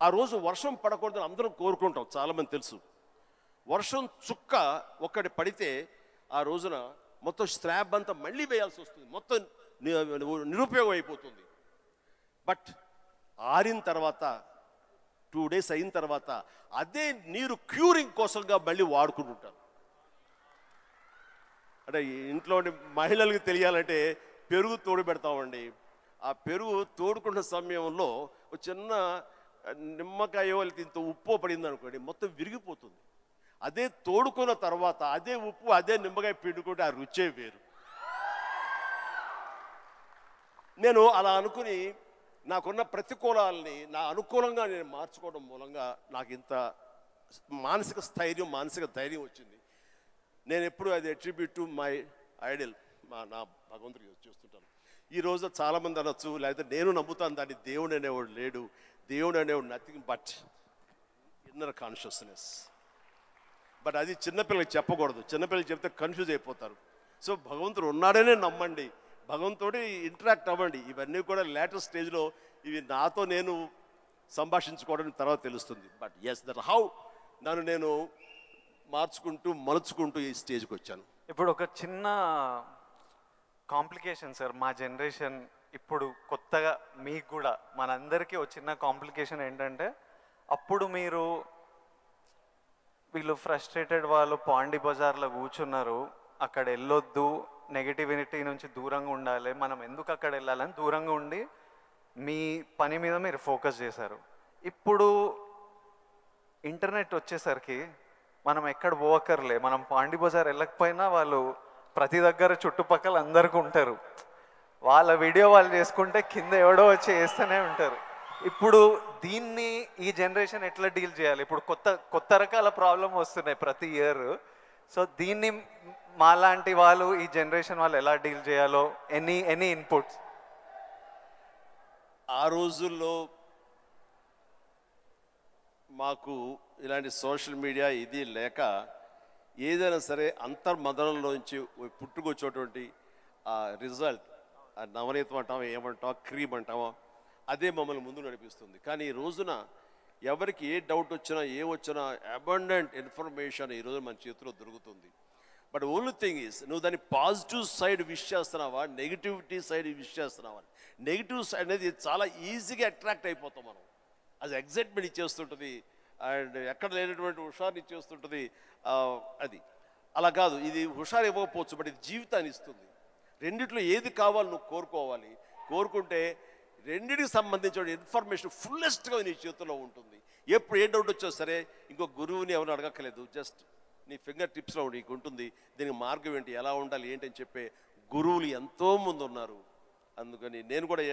Speaker 2: ఆ రోజు వర్షం పడకూడదని అందరం కోరుకుంటాం, చాలామంది తెలుసు. వర్షం చుక్క ఒక్కటి పడితే ఆ రోజున మొత్తం స్లాబ్ అంతా మళ్ళీ వేయాల్సి వస్తుంది, మొత్తం నిరుపయోగం అయిపోతుంది. బట్ ఆరిన తర్వాత 2 days అయిన తర్వాత అదే నీరు క్యూరింగ్ కోసంగా మళ్ళీ వాడుకుంటుంటారు. అంటే ఇంట్లోని మహిళలకు తెలియాలంటే పెరుగు తోడు పెడతామండి. ఆ పెరుగు తోడుకున్న సమయంలో ఒక చిన్న నిమ్మకాయో ఇంత ఉప్పు పడింది అనుకోండి, మొత్తం విరిగిపోతుంది. అదే తోడుకున్న తర్వాత అదే ఉప్పు అదే నిమ్మకాయ పిండుకుంటే ఆ రుచే వేరు. నేను అలా అనుకుని నాకున్న ప్రతికూలాలని నా అనుకూలంగా నేను మార్చుకోవడం మూలంగా నాకు ఇంత మానసిక స్థైర్యం, మానసిక ధైర్యం వచ్చింది. నేను ఎప్పుడు అది అట్రిబ్యూట్ టు మై ఐడల్, నా భగవంతుడికి చూస్తుంటాను. ఈ రోజు చాలామంది అనొచ్చు, లేకపోతే నేను నమ్ముతాను దాన్ని, దేవుడు అనేవాడు లేడు, దేవుడు అనేవాడు nothing but inner consciousness. But అది చిన్నపిల్లలకి చెప్పకూడదు, చిన్నపిల్లలకి చెప్తే కన్ఫ్యూజ్ అయిపోతారు. సో భగవంతుడు ఉన్నాడనే నమ్మండి, భగవంతుడి ఇంటరాక్ట్ అవ్వండి. ఇవన్నీ కూడా లేటెస్ట్ స్టేజ్లో ఇవి నాతో నేను సంభాషించుకోవడం తర్వాత తెలుస్తుంది. బట్ ఎస్, దట్ హౌ నన్ను నేను మార్చుకుంటూ మలుచుకుంటూ ఈ స్టేజ్కి వచ్చాను.
Speaker 1: ఇప్పుడు ఒక చిన్న కాంప్లికేషన్ సార్, మా జనరేషన్ ఇప్పుడు కొత్తగా మీకు కూడా మనందరికీ ఒక చిన్న కాంప్లికేషన్ ఏంటంటే, అప్పుడు వీళ్ళు ఫ్రస్ట్రేటెడ్ వాళ్ళు పాండీ బజార్లో కూర్చున్నారు, అక్కడ వెళ్ళొద్దు, నెగిటివిటీ నుంచి దూరంగా ఉండాలి, మనం ఎందుకు అక్కడ వెళ్ళాలని దూరంగా ఉండి మీ పని మీద మీరు ఫోకస్ చేశారు. ఇప్పుడు ఇంటర్నెట్ వచ్చేసరికి మనం ఎక్కడ పోవక్కర్లే, మనం పాండీ బజార్ వెళ్ళకపోయినా వాళ్ళు ప్రతి దగ్గర చుట్టుపక్కల అందరికీ ఉంటారు, వాళ్ళ వీడియో వాళ్ళు చేసుకుంటే కింద ఎవడో వచ్చి వేస్తూనే ఉంటారు. ఇప్పుడు దీన్ని ఈ జనరేషన్ ఎట్లా డీల్ చేయాలి? ఇప్పుడు కొత్త రకాల ప్రాబ్లం వస్తున్నాయి ప్రతి ఇయర్. సో దీన్ని మాలాంటి వాళ్ళు, ఈ జనరేషన్ వాళ్ళు ఎలా డీల్ చేయాలో, ఎనీ ఇన్పుట్స్?
Speaker 2: ఆ రోజుల్లో మాకు ఇలాంటి సోషల్ మీడియా ఇది లేక ఏదైనా సరే అంతర్మదనంలోంచి పుట్టుకొచ్చేటువంటి ఆ రిజల్ట్, ఆ నవనీతం అంటామో ఏమంటామో క్రీమ్ అంటామో, అదే మమ్మల్ని ముందు నడిపిస్తుంది. కానీ ఈ రోజున ఎవరికి ఏ డౌట్ వచ్చినా ఏ వచ్చినా అబండెంట్ ఇన్ఫర్మేషన్ ఈరోజు మన చేతిలో దొరుకుతుంది. బట్ ఓన్లీ థింగ్ ఈస్ నువ్వు దాన్ని పాజిటివ్ సైడ్ విష్ చేస్తున్నావా, నెగిటివిటీ సైడ్ విష్ చేస్తున్నావా. నెగిటివ్ సైడ్ అనేది చాలా ఈజీగా అట్రాక్ట్ అయిపోతాం మనం. అది ఎగ్జైట్మెంట్ ఇచ్చేస్తుంటుంది అండ్ ఎక్కడ లేనటువంటి హుషారుని ఇచ్చేస్తుంటుంది. అది అలా కాదు, ఇది హుషారు ఇవ్వకపోవచ్చు, బట్ ఇది జీవితాన్ని ఇస్తుంది. రెండిట్లో ఏది కావాలి నువ్వు కోరుకోవాలి. కోరుకుంటే రెండింటికి సంబంధించిన ఇన్ఫర్మేషన్ ఫుల్లెస్ట్గా నీ చేతుల్లో ఉంటుంది. ఎప్పుడు ఏ డౌట్ వచ్చో సరే ఇంకో గురువుని ఎవరు అడగక్కర్లేదు, జస్ట్ నీ ఫింగర్ టిప్స్లో నీకు ఉంటుంది. దీనికి మార్గం ఏంటి, ఎలా ఉండాలి ఏంటి అని చెప్పే గురువులు ఎంతోమంది ఉన్నారు. అందుకని నేను కూడా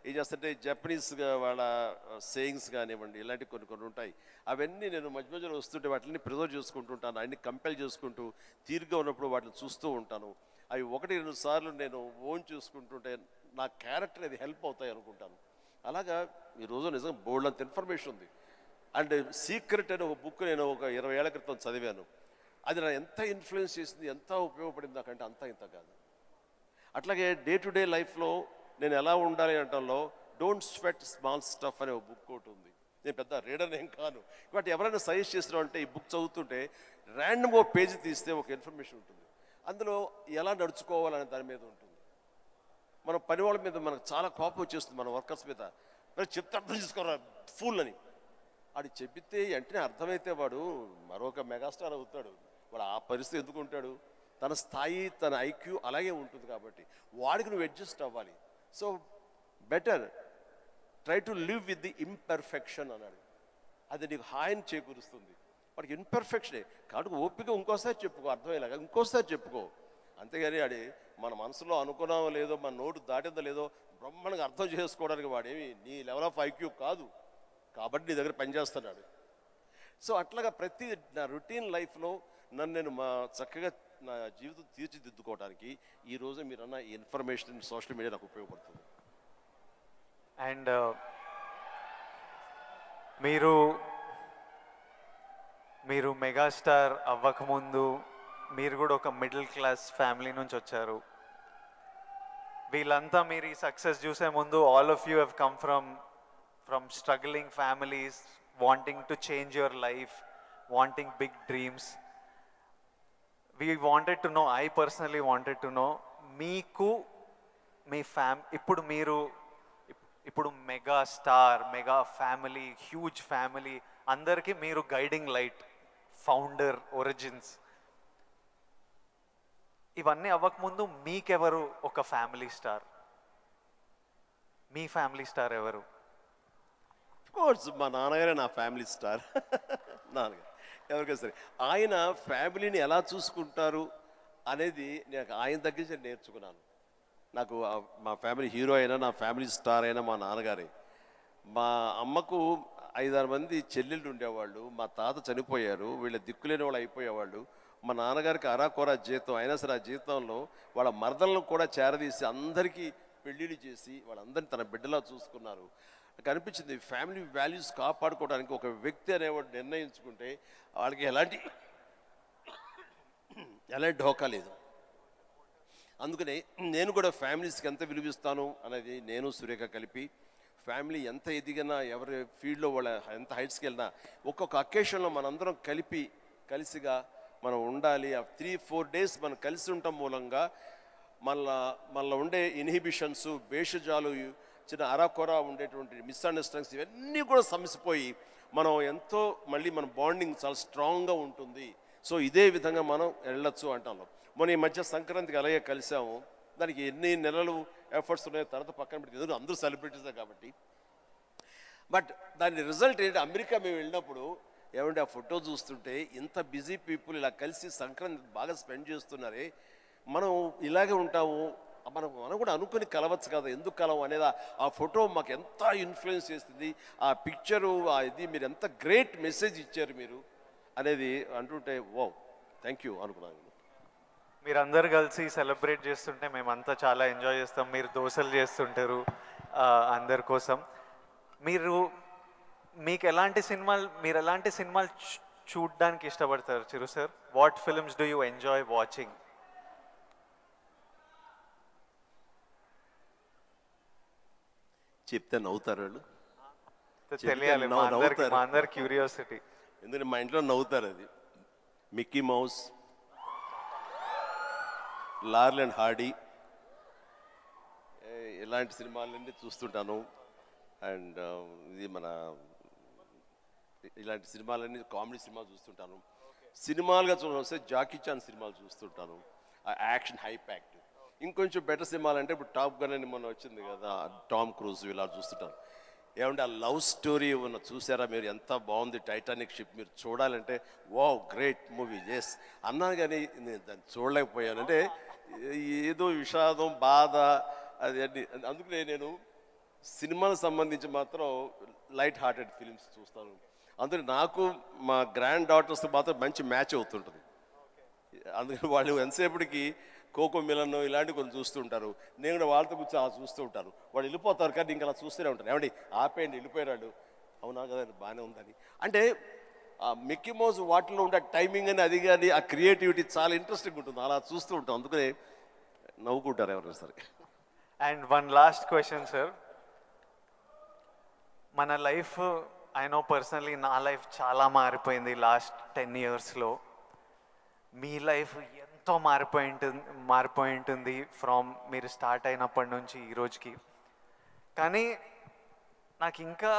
Speaker 2: ఏం చేస్తుంటే జపనీస్గా వాళ్ళ సేయింగ్స్ కానివ్వండి, ఇలాంటి కొన్ని కొన్ని ఉంటాయి. అవన్నీ నేను మధ్య మధ్యలో వస్తుంటే వాటిని ప్రిజర్వ్ చేసుకుంటుంటాను. అన్ని కంపెల్ చేసుకుంటూ తీరుగా ఉన్నప్పుడు వాటిని చూస్తూ ఉంటాను. అవి 1-2 సార్లు నేను ఓన్ చూసుకుంటుంటే నా క్యారెక్టర్ అది హెల్ప్ అవుతాయి అనుకుంటాను. అలాగా ఈరోజు నిజంగా బోల్డ్ అంత ఇన్ఫర్మేషన్ ఉంది. అండ్ సీక్రెట్ అనే ఒక బుక్ నేను ఒక 20 ఏళ్ల క్రితం చదివాను. అది నా ఎంత ఇన్ఫ్లుయెన్స్ చేసింది, ఎంత ఉపయోగపడింది నాకంటే అంత ఇంత కాదు. అట్లాగే డే టు డే లైఫ్లో నేను ఎలా ఉండాలి అంటంలో డోంట్ స్వెట్ స్మాల్ స్టఫ్ అనే ఒక బుక్ ఒకటి ఉంది. నేను పెద్ద రీడర్ ఏం కాను, బట్ ఎవరైనా సజెస్ట్ చేసిన అంటే ఈ బుక్ చదువుతుంటే ర్యాండమ్ ఒక పేజీ తీస్తే ఒక ఇన్ఫర్మేషన్ ఉంటుంది. అందులో ఎలా నడుచుకోవాలనే దాని మీద ఉంటుంది. మన పని వాళ్ళ మీద మనకు చాలా కోపం వచ్చేస్తుంది, మన వర్కర్స్ మీద. మరి చెప్తే అర్థం చేసుకోరా ఫూల్ అని. వాడు చెబితే వెంటనే అర్థమైతే వాడు మరొక మెగాస్టార్ అవుతాడు. వాడు ఆ పరిస్థితి ఎందుకు ఉంటాడు, తన స్థాయి తన ఐక్యూ అలాగే ఉంటుంది. కాబట్టి వాడికి నువ్వు అడ్జస్ట్ అవ్వాలి. So better try to live with the imperfection అన్నాడు. అది నీకు హాయిని చేకూరుస్తుంది. వాడికి ఇన్పర్ఫెక్షనే కాబట్టి ఓపిక ఇంకోసారి చెప్పుకో, అర్థమయ్యేలాగా ఇంకోసారి చెప్పుకో. అంతేగాని వాడి మన మనసులో అనుకున్నామో లేదో, మన నోటు దాటిందో లేదో బ్రహ్మాండంగా అర్థం చేసుకోవడానికి వాడేమి నీ లెవెల్ ఆఫ్ ఐక్యూ కాదు. కాబట్టి నీ దగ్గర పనిచేస్తున్నాడు. సో అట్లాగా ప్రతి నా రొటీన్ లైఫ్లో నన్ను నేను చక్కగా నా జీవితం తీర్చిదిద్దుకోవడానికి ఈరోజు మీరన్న ఈ ఇన్ఫర్మేషన్ సోషల్ మీడియా నాకు ఉపయోగపడుతుంది.
Speaker 1: అండ్ మీరు మెగాస్టార్ అవ్వకముందు మీరు కూడా ఒక మిడిల్ క్లాస్ ఫ్యామిలీ నుంచి వచ్చారు. వీళ్ళంతా మీరు ఈ సక్సెస్ చూసే ముందు all of you have come from struggling families, wanting to change your life, wanting big dreams. We wanted to know, I personally wanted to know, మీకు మీ ఇప్పుడు mega star, mega family, huge family అందరికీ మీరు guiding light, founder, origins. ఇవన్నీ అవ్వకముందు మీకెవరు ఒక family star? మీ family star ఎవరు?
Speaker 2: Course మా నాన్నగారే నా ఫ్యామిలీ స్టార్. నాన్నగారు ఎవరికైనా సరే ఆయన ఫ్యామిలీని ఎలా చూసుకుంటారు అనేది నేను ఆయన దగ్గర నుంచి నేర్చుకున్నాను. నాకు మా ఫ్యామిలీ హీరో అయినా, నా ఫ్యామిలీ స్టార్ అయినా మా నాన్నగారే. మా అమ్మకు 5-6 మంది చెల్లెళ్ళు ఉండేవాళ్ళు. మా తాత చనిపోయారు, వీళ్ళ దిక్కులేని వాళ్ళు అయిపోయేవాళ్ళు. మా నాన్నగారికి అరాకొరా జీతం అయినా సరే ఆ జీతంలో వాళ్ళ మరదలను కూడా చేరదీసి అందరికీ పెళ్ళిళ్ళు చేసి వాళ్ళందరినీ తన బిడ్డలా చూసుకున్నారు. నాకు అనిపించింది ఫ్యామిలీ వాల్యూస్ కాపాడుకోవడానికి ఒక వ్యక్తి అనేవాడు నిర్ణయించుకుంటే వాళ్ళకి ఎలాంటి ఢోకా లేదు. అందుకనే నేను కూడా ఫ్యామిలీస్కి ఎంత విలువిస్తాను అనేది నేను సురేఖ కలిపి, ఫ్యామిలీ ఎంత ఎదిగినా ఎవరి ఫీల్డ్లో వాళ్ళ ఎంత హైట్స్కి వెళ్ళినా ఒక్కొక్క అకేషన్లో మనందరం కలిసిగా మనం ఉండాలి. ఆ 3-4 డేస్ మనం కలిసి ఉండటం మూలంగా మళ్ళీ ఉండే ఇన్హిబిషన్స్, భేషజాలు, చిన్న అరాకొరా ఉండేటువంటి మిస్అండర్స్టాండింగ్స్ ఇవన్నీ కూడా సమసిపోయి మనం ఎంతో మళ్ళీ మన బాండింగ్ చాలా స్ట్రాంగ్గా ఉంటుంది. సో ఇదే విధంగా మనం వెళ్ళొచ్చు అంటాం. మొన్న ఈ మధ్య సంక్రాంతికి అలాగే కలిసాము. దానికి ఎన్ని నెలలు ఎఫర్ట్స్ ఉన్నాయో తర్వాత పక్కన పెట్టి ఎందుకు అందరూ సెలబ్రిటీసే కాబట్టి. బట్ దాని రిజల్ట్ ఏంటి, అమెరికా మేము వెళ్ళినప్పుడు ఏమంటే ఆ ఫోటో చూస్తుంటే ఇంత బిజీ పీపుల్ ఇలా కలిసి సంక్రాంతి బాగా స్పెండ్ చేస్తున్నారే, మనం ఇలాగే ఉంటాము, మనం కూడా అనుకుని కలవచ్చు కదా, ఎందుకు కలవం అనేది ఆ ఫోటో మాకు ఎంత ఇన్ఫ్లుయెన్స్ చేస్తుంది. ఆ పిక్చరు ఇది మీరు ఎంత గ్రేట్ మెసేజ్ ఇచ్చారు మీరు అనేది అంటుంటే ఓ థ్యాంక్ యూ అనుకున్నాను.
Speaker 1: మీరందరు కలిసి సెలబ్రేట్ చేస్తుంటే మేమంతా చాలా ఎంజాయ్ చేస్తాం. మీరు దోశలు చేస్తుంటారు అందరి కోసం. మీరు ఎలాంటి సినిమాలు చూడడానికి ఇష్టపడతారు Chiru sir? What films do you enjoy watching?
Speaker 2: చెప్తే నవ్వుతారు వాళ్ళు.
Speaker 1: తెలియాలి మా అందరికి, మా అందరి క్యూరియాసిటీ.
Speaker 2: ఎందుకంటే మా ఇంట్లో నవ్వుతారు. అది మిక్కీ మౌస్, లార్ల్ అండ్ హార్డీ, ఇలాంటి సినిమాలన్నీ చూస్తుంటాను. అండ్ ఇది మన ఇలాంటి సినిమాలన్నీ కామెడీ సినిమాలు చూస్తుంటాను. సినిమాలుగా చూడవస్తే జాకీ చాన్ సినిమాలు చూస్తుంటాను, ఆ యాక్షన్ హై ప్యాక్డ్. ఇంకొంచెం బెటర్ సినిమాలు అంటే ఇప్పుడు టాప్ గన్ అని మొన్న వచ్చింది కదా, టామ్ క్రూజ్, ఇలా చూస్తుంటాను. ఏమంటే ఆ లవ్ స్టోరీ ఉన్న చూసారా మీరు, ఎంత బాగుంది టైటానిక్ షిప్, మీరు చూడాలంటే వావ్ గ్రేట్ మూవీ ఎస్ అన్నాను, కానీ నేను దాన్ని చూడలేకపోయాను. అంటే ఏదో విషాదం, బాధ అది అన్ని. అందుకనే నేను సినిమాలకు సంబంధించి మాత్రం లైట్ హార్టెడ్ ఫిలిమ్స్ చూస్తాను. అందుకని నాకు మా గ్రాండ్ డాటర్స్ మాత్రం మంచి మ్యాచ్ అవుతుంటుంది. అందుకని వాళ్ళు ఎంతసేపటికి కోకో మిలన్ ఇలాంటివి కొన్ని చూస్తుంటారు, నేను కూడా వాళ్ళతో కూర్చొని అలా చూస్తూ ఉంటాను. వాళ్ళు వెళ్ళిపోతారు కానీ ఇంకా అలా చూస్తూనే ఉంటాను. ఏమండి ఆపేయండి వెళ్ళిపోయాడు, అవునా కదా బాగానే ఉందని. అంటే ఆ మిక్కీ మౌస్ వాటిలో ఉండే టైమింగ్ అని అది కానీ ఆ క్రియేటివిటీ చాలా ఇంట్రెస్టింగ్ ఉంటుంది, అలా చూస్తూ ఉంటాం. అందుకనే నవ్వుకుంటారు ఎవరైనా సరే.
Speaker 1: And one last question sir, మన లైఫ్ ఐ నో పర్సనలీ నా లైఫ్ చాలా మారిపోయింది లాస్ట్ 10 yearsలో. మీ లైఫ్ ఎంతో మారిపోయి ఉంటుంది ఫ్రమ్ మీరు స్టార్ట్ అయినప్పటి నుంచి ఈ రోజుకి. కానీ నాకు ఇంకా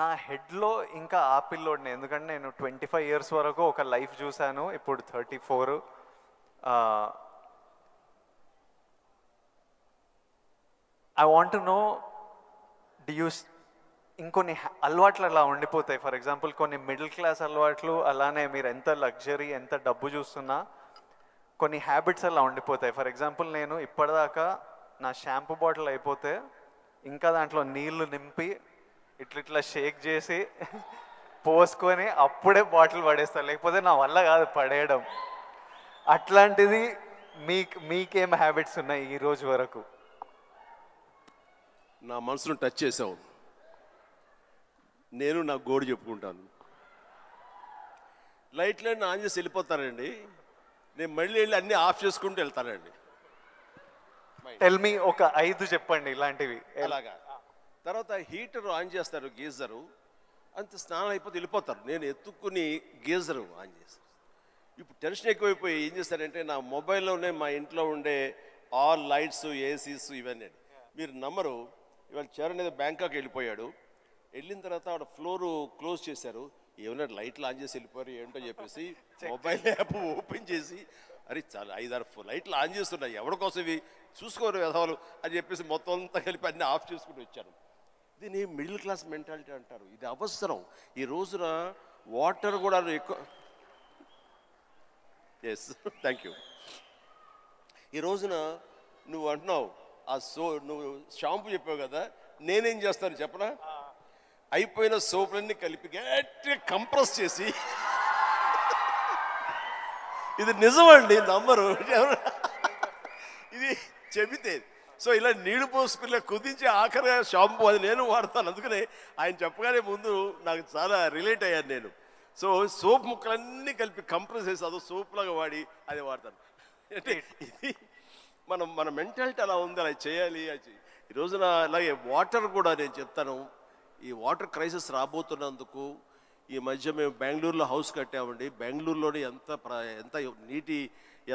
Speaker 1: నా హెడ్లో ఇంకా ఆ పిల్లోడిని, ఎందుకంటే నేను 25 years వరకు ఒక లైఫ్ చూశాను, ఇప్పుడు 34. ఐ వాంట్ టు నో, డి యూ ఇంకొన్ని అలవాట్లు అలా ఉండిపోతాయి. ఫర్ ఎగ్జాంపుల్ కొన్ని మిడిల్ క్లాస్ అలవాట్లు, అలానే మీరు ఎంత లగ్జరీ ఎంత డబ్బు చూస్తున్నా కొన్ని హ్యాబిట్స్ అలా ఉండిపోతాయి. ఫర్ ఎగ్జాంపుల్ నేను ఇప్పటిదాకా నా షాంపూ బాటిల్ అయిపోతే ఇంకా దాంట్లో నీళ్లు నింపి ఇట్లా షేక్ చేసి పోసుకొని అప్పుడే బాటిల్ పడేస్తాను, లేకపోతే నా వల్ల కాదు పడేయడం. అట్లాంటిది మీకేం హ్యాబిట్స్ ఉన్నాయి ఈ రోజు వరకు?
Speaker 2: నా మనసును టచ్ చేసావు. నేను నా గోడు చెప్పుకుంటాను. లైట్లన్నీ ఆన్ చేసి వెళ్ళిపోతానండి, నేను మళ్ళీ వెళ్ళి అన్నీ ఆఫ్ చేసుకుంటూ వెళ్తానండి.
Speaker 1: టెల్ మీ ఒక 5 చెప్పండి ఇలాంటివి.
Speaker 2: అలాగా తర్వాత హీటర్ ఆన్ చేస్తారు, గీజరు అంత స్నానం అయిపోతే వెళ్ళిపోతారు, నేను ఎత్తుక్కుని గీజరు ఆన్ చేస్తాను. ఇప్పుడు టెన్షన్ ఎక్కువైపోయి ఏం చేస్తారంటే నా మొబైల్లోనే మా ఇంట్లో ఉండే ఆల్ లైట్స్, ఏసీస్ ఇవన్నీ. మీరు నమ్మరు, ఇవాళ చరణ్ ఏదో బ్యాంకాక్ వెళ్ళిపోయాడు, వెళ్ళిన తర్వాత ఆవిడ ఫ్లోరు క్లోజ్ చేశారు, ఏమైనా లైట్లు ఆన్ చేసి వెళ్ళిపోయారు ఏంటో చెప్పేసి మొబైల్ యాప్ ఓపెన్ చేసి అరే చాలా 5-6 లైట్లు ఆన్ చేస్తున్నాయి, ఎవరి కోసం ఇవి చూసుకోరు వ్యధవాలు అని చెప్పేసి మొత్తం అంతా కలిపి అన్నీ ఆఫ్ చేసుకుని వచ్చాను. దీన్ని మిడిల్ క్లాస్ మెంటాలిటీ అంటారు. ఇది అవసరం. ఈ రోజున వాటర్ కూడా ఎక్కువ. Yes thank you. ఈ రోజున నువ్వు అంటున్నావు నువ్వు షాంపూ చెప్పావు కదా, నేనేం చేస్తాను చెప్పనా, అయిపోయిన సోపులన్నీ కలిపి గట్టిగా కంప్రెస్ చేసి, ఇది నిజమండి నమ్మరు, ఇది చెబితే సో ఇలా నీళ్లు పోసుకుని కుదించి ఆఖరిగా షాంపూ అది నేను వాడతాను. అందుకనే ఆయన చెప్పగానే ముందు నాకు చాలా రిలేట్ అయ్యాను నేను. సో సోప్ ముక్కలన్నీ కలిపి కంప్రెస్ చేసి అదో సోప్ లాగా వాడి అది వాడతాను. అంటే ఇది మన మెంటాలిటీ అలా ఉంది, అలా చేయాలి. ఈ రోజున అలాగే వాటర్ కూడా నేను చెప్తాను, ఈ వాటర్ క్రైసిస్ రాబోతున్నందుకు ఈ మధ్య మేము బెంగళూరులో హౌస్ కట్టామండి. బెంగళూరులోనే ఎంత నీటి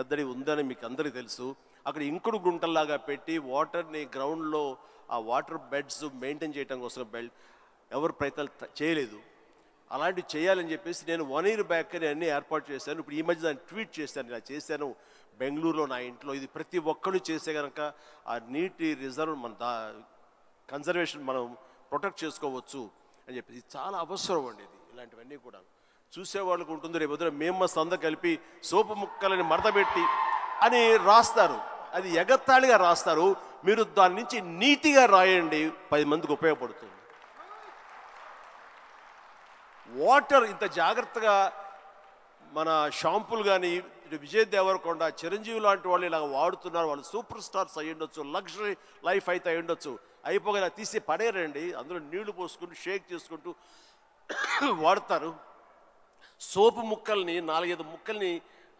Speaker 2: ఎద్దడి ఉందని మీకు అందరికీ తెలుసు. అక్కడ ఇంకుడు గుంటల్లాగా పెట్టి వాటర్ని గ్రౌండ్లో ఆ వాటర్ బెడ్స్ మెయింటైన్ చేయడం కోసం ఎవరు ప్రయత్నాలు చేయలేదు. అలాంటివి చేయాలని చెప్పేసి నేను 1 year బ్యాక్ అని అన్నీ ఏర్పాటు చేశాను. ఇప్పుడు ఈ మధ్య దాన్ని ట్వీట్ చేశాను, ఇలా చేశాను బెంగళూరులో నా ఇంట్లో. ఇది ప్రతి ఒక్కరు చేసే కనుక ఆ నీటి రిజర్వ్ మన కన్జర్వేషన్ మనం ప్రొటెక్ట్ చేసుకోవచ్చు అని చెప్పేసి చాలా అవసరం అండి. ఇది ఇలాంటివన్నీ కూడా చూసేవాళ్ళకు ఉంటుంది. రేపు పొద్దున మేము సంద కలిపి సోపు ముక్కలని మడతపెట్టి అని రాస్తారు, అది ఎగత్తాళిగా రాస్తారు. మీరు దాని నుంచి నీతిగా రాయండి, 10 మందికి ఉపయోగపడుతుంది. వాటర్ ఇంత జాగ్రత్తగా మన షాంపూలు కానీ విజయ్ దేవరకొండ, చిరంజీవి లాంటి వాళ్ళు ఇలా వాడుతున్నారు. వాళ్ళు సూపర్ స్టార్స్ అయ్యి ఉండొచ్చు, లగ్జరీ లైఫ్ అయితే అయి ఉండొచ్చు. అయిపోగా తీసి పడేరండి, అందులో నీళ్లు పోసుకుంటూ షేక్ చేసుకుంటూ వాడతారు. సోపు ముక్కల్ని 4-5 ముక్కల్ని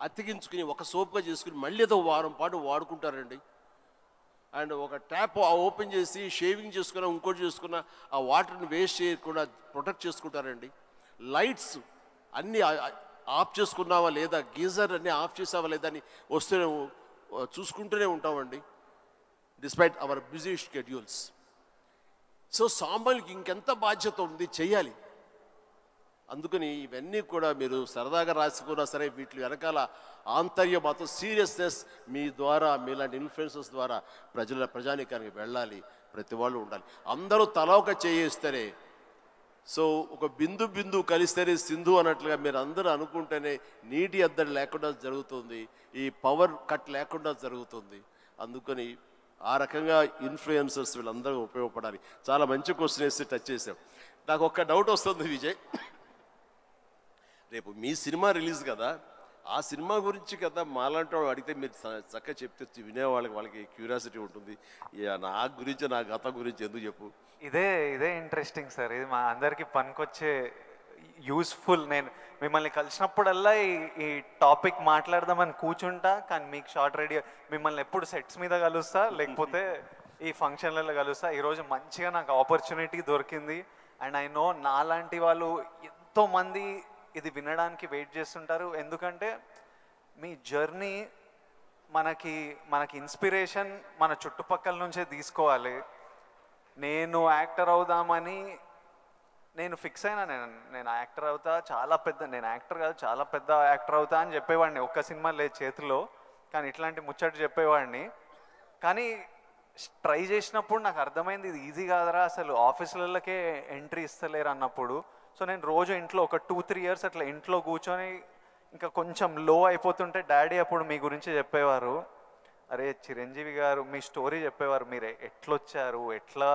Speaker 2: అతికించుకుని ఒక సోపుగా చేసుకుని మళ్ళీ ఏదో వారం పాటు వాడుకుంటారండి. అండ్ ఒక ట్యాప్ ఓపెన్ చేసి షేవింగ్ చేసుకున్న ఇంకోటి చేసుకున్న ఆ వాటర్ని వేస్ట్ చేయకుండా ప్రొటెక్ట్ చేసుకుంటారండి. లైట్స్ అన్నీ ఆఫ్ చేసుకున్నావా లేదా, గీజర్ అన్నీ ఆఫ్ చేసావా లేదా అని వస్తే చూసుకుంటూనే ఉంటామండి, డిస్పైట్ అవర్ బిజీ షెడ్యూల్స్. సో సామాన్యులకి ఇంకెంత బాధ్యత ఉంది, చెయ్యాలి. అందుకని ఇవన్నీ కూడా మీరు సరదాగా రాసుకున్నా సరే వీటి వెనకాల ఆంతర్య మాత్రం సీరియస్నెస్ మీ ద్వారా, మీలాంటి ఇన్ఫ్లుయెన్సర్స్ ద్వారా ప్రజానీకానికి వెళ్ళాలి. ప్రతి వాళ్ళు ఉండాలి. అందరూ తల ఒక చేయిస్తేనే, సో ఒక బిందు బిందు కలిస్తేనే సింధు అన్నట్లుగా మీరు అందరూ అనుకుంటేనే నీటి ఎద్దడి లేకుండా జరుగుతుంది, ఈ పవర్ కట్ లేకుండా జరుగుతుంది. అందుకని ఆ రకంగా ఇన్ఫ్లుయెన్సర్స్ వీళ్ళందరూ ఉపయోగపడాలి. చాలా మంచి క్వశ్చన్ వేసి టచ్ చేసాం. నాకు ఒక్క డౌట్ వస్తుంది విజయ్, రేపు మీ సినిమా రిలీజ్ కదా, ఆ సినిమా గురించి కదా మాలాంటి వాడు అడిగితే మీరు చక్కగా చెప్తే వాళ్ళకి క్యూరియాసిటీ ఉంటుంది. నా గురించి, నా గతం గురించి ఎందుకు చెప్పు.
Speaker 1: ఇదే ఇంట్రెస్టింగ్ సార్. ఇది మా అందరికీ పనికొచ్చే యూస్ఫుల్. నేను మిమ్మల్ని కలిసినప్పుడల్లా ఈ టాపిక్ మాట్లాడదామని కూర్చుంటా, కానీ మీకు షార్ట్ రెడీ మిమ్మల్ని ఎప్పుడు సెట్స్ మీద కలుస్తా, లేకపోతే ఈ ఫంక్షన్లలో కలుస్తా. ఈరోజు మంచిగా నాకు ఆపర్చునిటీ దొరికింది. అండ్ ఐ నో నాలాంటి వాళ్ళు ఎంతోమంది ఇది వినడానికి వెయిట్ చేస్తుంటారు. ఎందుకంటే మీ జర్నీ మనకి ఇన్స్పిరేషన్ మన చుట్టుపక్కల నుంచే తీసుకోవాలి. నేను యాక్టర్ అవుదామని నేను ఫిక్స్ అయినా, నేను యాక్టర్ అవుతా, నేను యాక్టర్ కాదు చాలా పెద్ద యాక్టర్ అవుతా అని చెప్పేవాడిని. ఒక్క సినిమా లేదు చేతిలో, కానీ ఇట్లాంటి ముచ్చట చెప్పేవాడిని. కానీ ట్రై చేసినప్పుడు నాకు అర్థమైంది ఇది ఈజీ కాదరా, అసలు ఆఫీసులకే ఎంట్రీ ఇస్తలేరు అన్నప్పుడు. సో నేను రోజు ఇంట్లో ఒక 2-3 ఇయర్స్ అట్లా ఇంట్లో కూర్చొని ఇంకా కొంచెం లో అయిపోతుంటే డాడీ అప్పుడు మీ గురించి చెప్పేవారు, అరే చిరంజీవి గారు మీ స్టోరీ చెప్పేవారు, మీరు ఎట్లొచ్చారు, ఎట్లా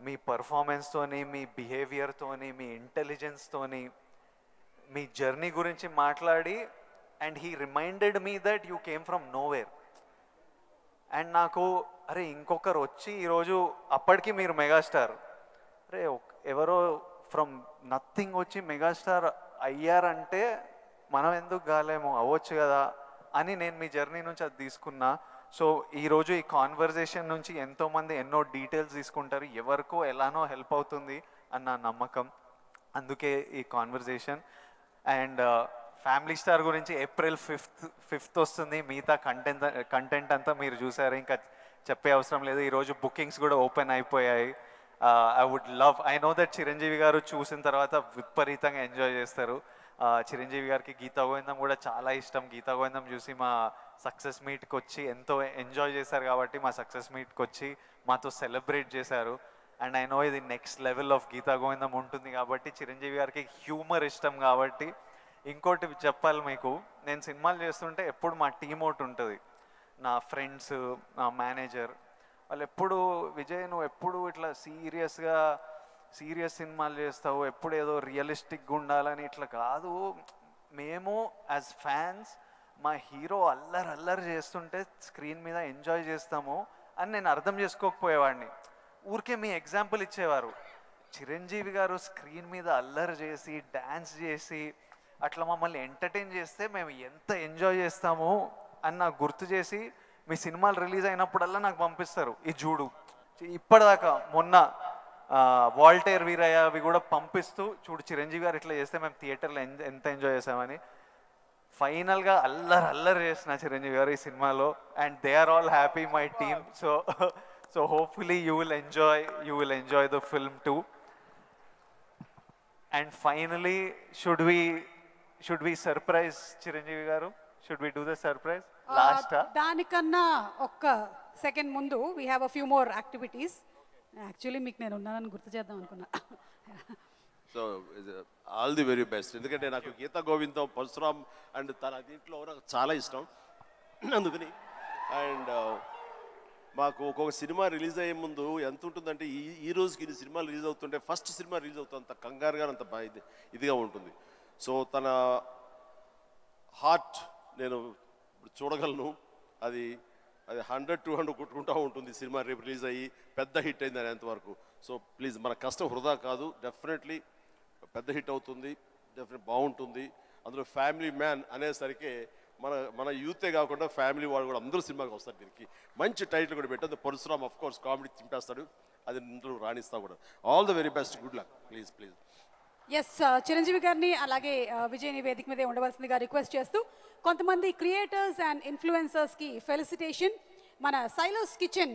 Speaker 1: మీ పర్ఫార్మెన్స్తోని, మీ బిహేవియర్తోని, మీ ఇంటెలిజెన్స్తోని మీ జర్నీ గురించి మాట్లాడి, and he reminded me that you came from nowhere. And నాకు అరే ఇంకొకరు వచ్చి ఈరోజు అప్పటికి మీరు మెగాస్టార్, అరే ఎవరో ఫ్రమ్ నథింగ్ వచ్చి మెగాస్టార్ అయ్యారంటే మనం ఎందుకు కాలేమో, అవ్వచ్చు కదా అని నేను మీ జర్నీ నుంచి అది తీసుకున్నా. సో ఈరోజు ఈ కాన్వర్జేషన్ నుంచి ఎంతోమంది ఎన్నో డీటెయిల్స్ తీసుకుంటారు, ఎవరికో ఎలానో హెల్ప్ అవుతుంది అన్న నమ్మకం, అందుకే ఈ కాన్వర్జేషన్. అండ్ ఫ్యామిలీ స్టార్ గురించి April 5th వస్తుంది. మిగతా కంటెంట్ అంతా మీరు చూసారు, ఇంకా చెప్పే అవసరం లేదు. ఈరోజు బుకింగ్స్ కూడా ఓపెన్ అయిపోయాయి. ఐ నో దట్ చిరంజీవి గారు చూసిన తర్వాత విపరీతంగా ఎంజాయ్ చేస్తారు. చిరంజీవి గారికి గీతా గోవిందం కూడా చాలా ఇష్టం. గీతా గోవిందం చూసి మా సక్సెస్ మీట్కి వచ్చి ఎంతో ఎంజాయ్ చేశారు కాబట్టి మా సక్సెస్ మీట్కి వచ్చి మాతో సెలబ్రేట్ చేశారు. అండ్ ఐ నో ఇది నెక్స్ట్ లెవెల్ ఆఫ్ గీతా గోవిందం ఉంటుంది కాబట్టి చిరంజీవి గారికి హ్యూమర్ ఇష్టం కాబట్టి. ఇంకోటి చెప్పాలి మీకు, నేను సినిమాలు చేస్తుంటే ఎప్పుడు మా టీమ్ ఒకటి ఉంటుంది, నా ఫ్రెండ్స్, నా మేనేజర్, వాళ్ళు ఎప్పుడు విజయ్ నువ్వు ఎప్పుడు ఇట్లా సీరియస్ సినిమాలు చేస్తావు, ఎప్పుడు ఏదో రియలిస్టిక్గా ఉండాలని, ఇట్లా కాదు, మేము యాజ్ ఫ్యాన్స్ మా హీరో అల్లరి చేస్తుంటే స్క్రీన్ మీద ఎంజాయ్ చేస్తాము అని నేను అర్థం చేసుకోకపోయేవాడిని. ఊరికే మీ ఎగ్జాంపుల్ ఇచ్చేవారు, చిరంజీవి గారు స్క్రీన్ మీద అల్లరి చేసి డ్యాన్స్ చేసి అట్లా మమ్మల్ని ఎంటర్టైన్ చేస్తే మేము ఎంత ఎంజాయ్ చేస్తాము అని నాకు గుర్తు చేసి మీ సినిమాలు రిలీజ్ అయినప్పుడల్లా నాకు పంపిస్తారు, ఈ చూడు. ఇప్పటిదాకా మొన్న వాల్టేర్ వీరయ్య అవి కూడా పంపిస్తూ, చూడు చిరంజీవి గారు ఇట్లా చేస్తే మేము థియేటర్లో ఎంత ఎంజాయ్ చేసామని. ఫైనల్గా అల్లరి చేసిన చిరంజీవి గారు ఈ సినిమాలో, and they are all happy my team. So hopefully you will enjoy the film too. And finally should we surprise Chiranjeevi garu? Should we do the surprise last?
Speaker 3: దానికన్నా ఒక్క సెకండ్ ముందు we have a few more activities. Actually మీకు నేను ఉన్నానని గుర్తు చేద్దాం అనుకున్నా.
Speaker 2: So all the very best. ఎందుకంటే నాకు గీతా గోవిందం, పరశురామ్ అండ్ తన దీంట్లో నాకు చాలా ఇష్టం. అందుకని అండ్ మాకు ఒక్కొక్క సినిమా రిలీజ్ అయ్యే ముందు ఎంత ఉంటుందంటే, ఈ రోజుకి ఇన్ని సినిమాలు రిలీజ్ అవుతుంటే ఫస్ట్ సినిమా రిలీజ్ అవుతుంది అంత కంగారుగా, అంత ఇదిగా ఉంటుంది. సో తన హార్ట్ నేను ఇప్పుడు చూడగలను, అది 100-200 కొట్టుకుంటూ ఉంటుంది సినిమా రేపు రిలీజ్ అయ్యి పెద్ద హిట్ అయింది అనేంతవరకు. సో ప్లీజ్ మన కష్టం వృధా కాదు, డెఫినెట్లీ పెద్ద హిట్ అవుతుంది, డెఫినెట్ బాగుంటుంది. అందులో ఫ్యామిలీ మ్యాన్ అనేసరికి మన యూతే కాకుండా ఫ్యామిలీ వాళ్ళు కూడా అందరూ సినిమాకి వస్తారు. దీనికి మంచి టైటిల్ కూడా పెట్టారు. పరశురామ్ ఆఫ్ కోర్స్ కామెడీ చింపేస్తాడు, అది ఇంట్లో రాణిస్తా కూడా. All the very best, good luck. Please please.
Speaker 3: Yes, Chiranjeevi గారిని అలాగే విజయ్ని వేదిక మీదే ఉండవలసిందిగా రిక్వెస్ట్ చేస్తూ, కొంతమంది క్రియేటర్స్ అండ్ ఇన్ఫ్లుయెన్సర్స్కి ఫెలిసిటేషన్. మన సైలోస్ కిచెన్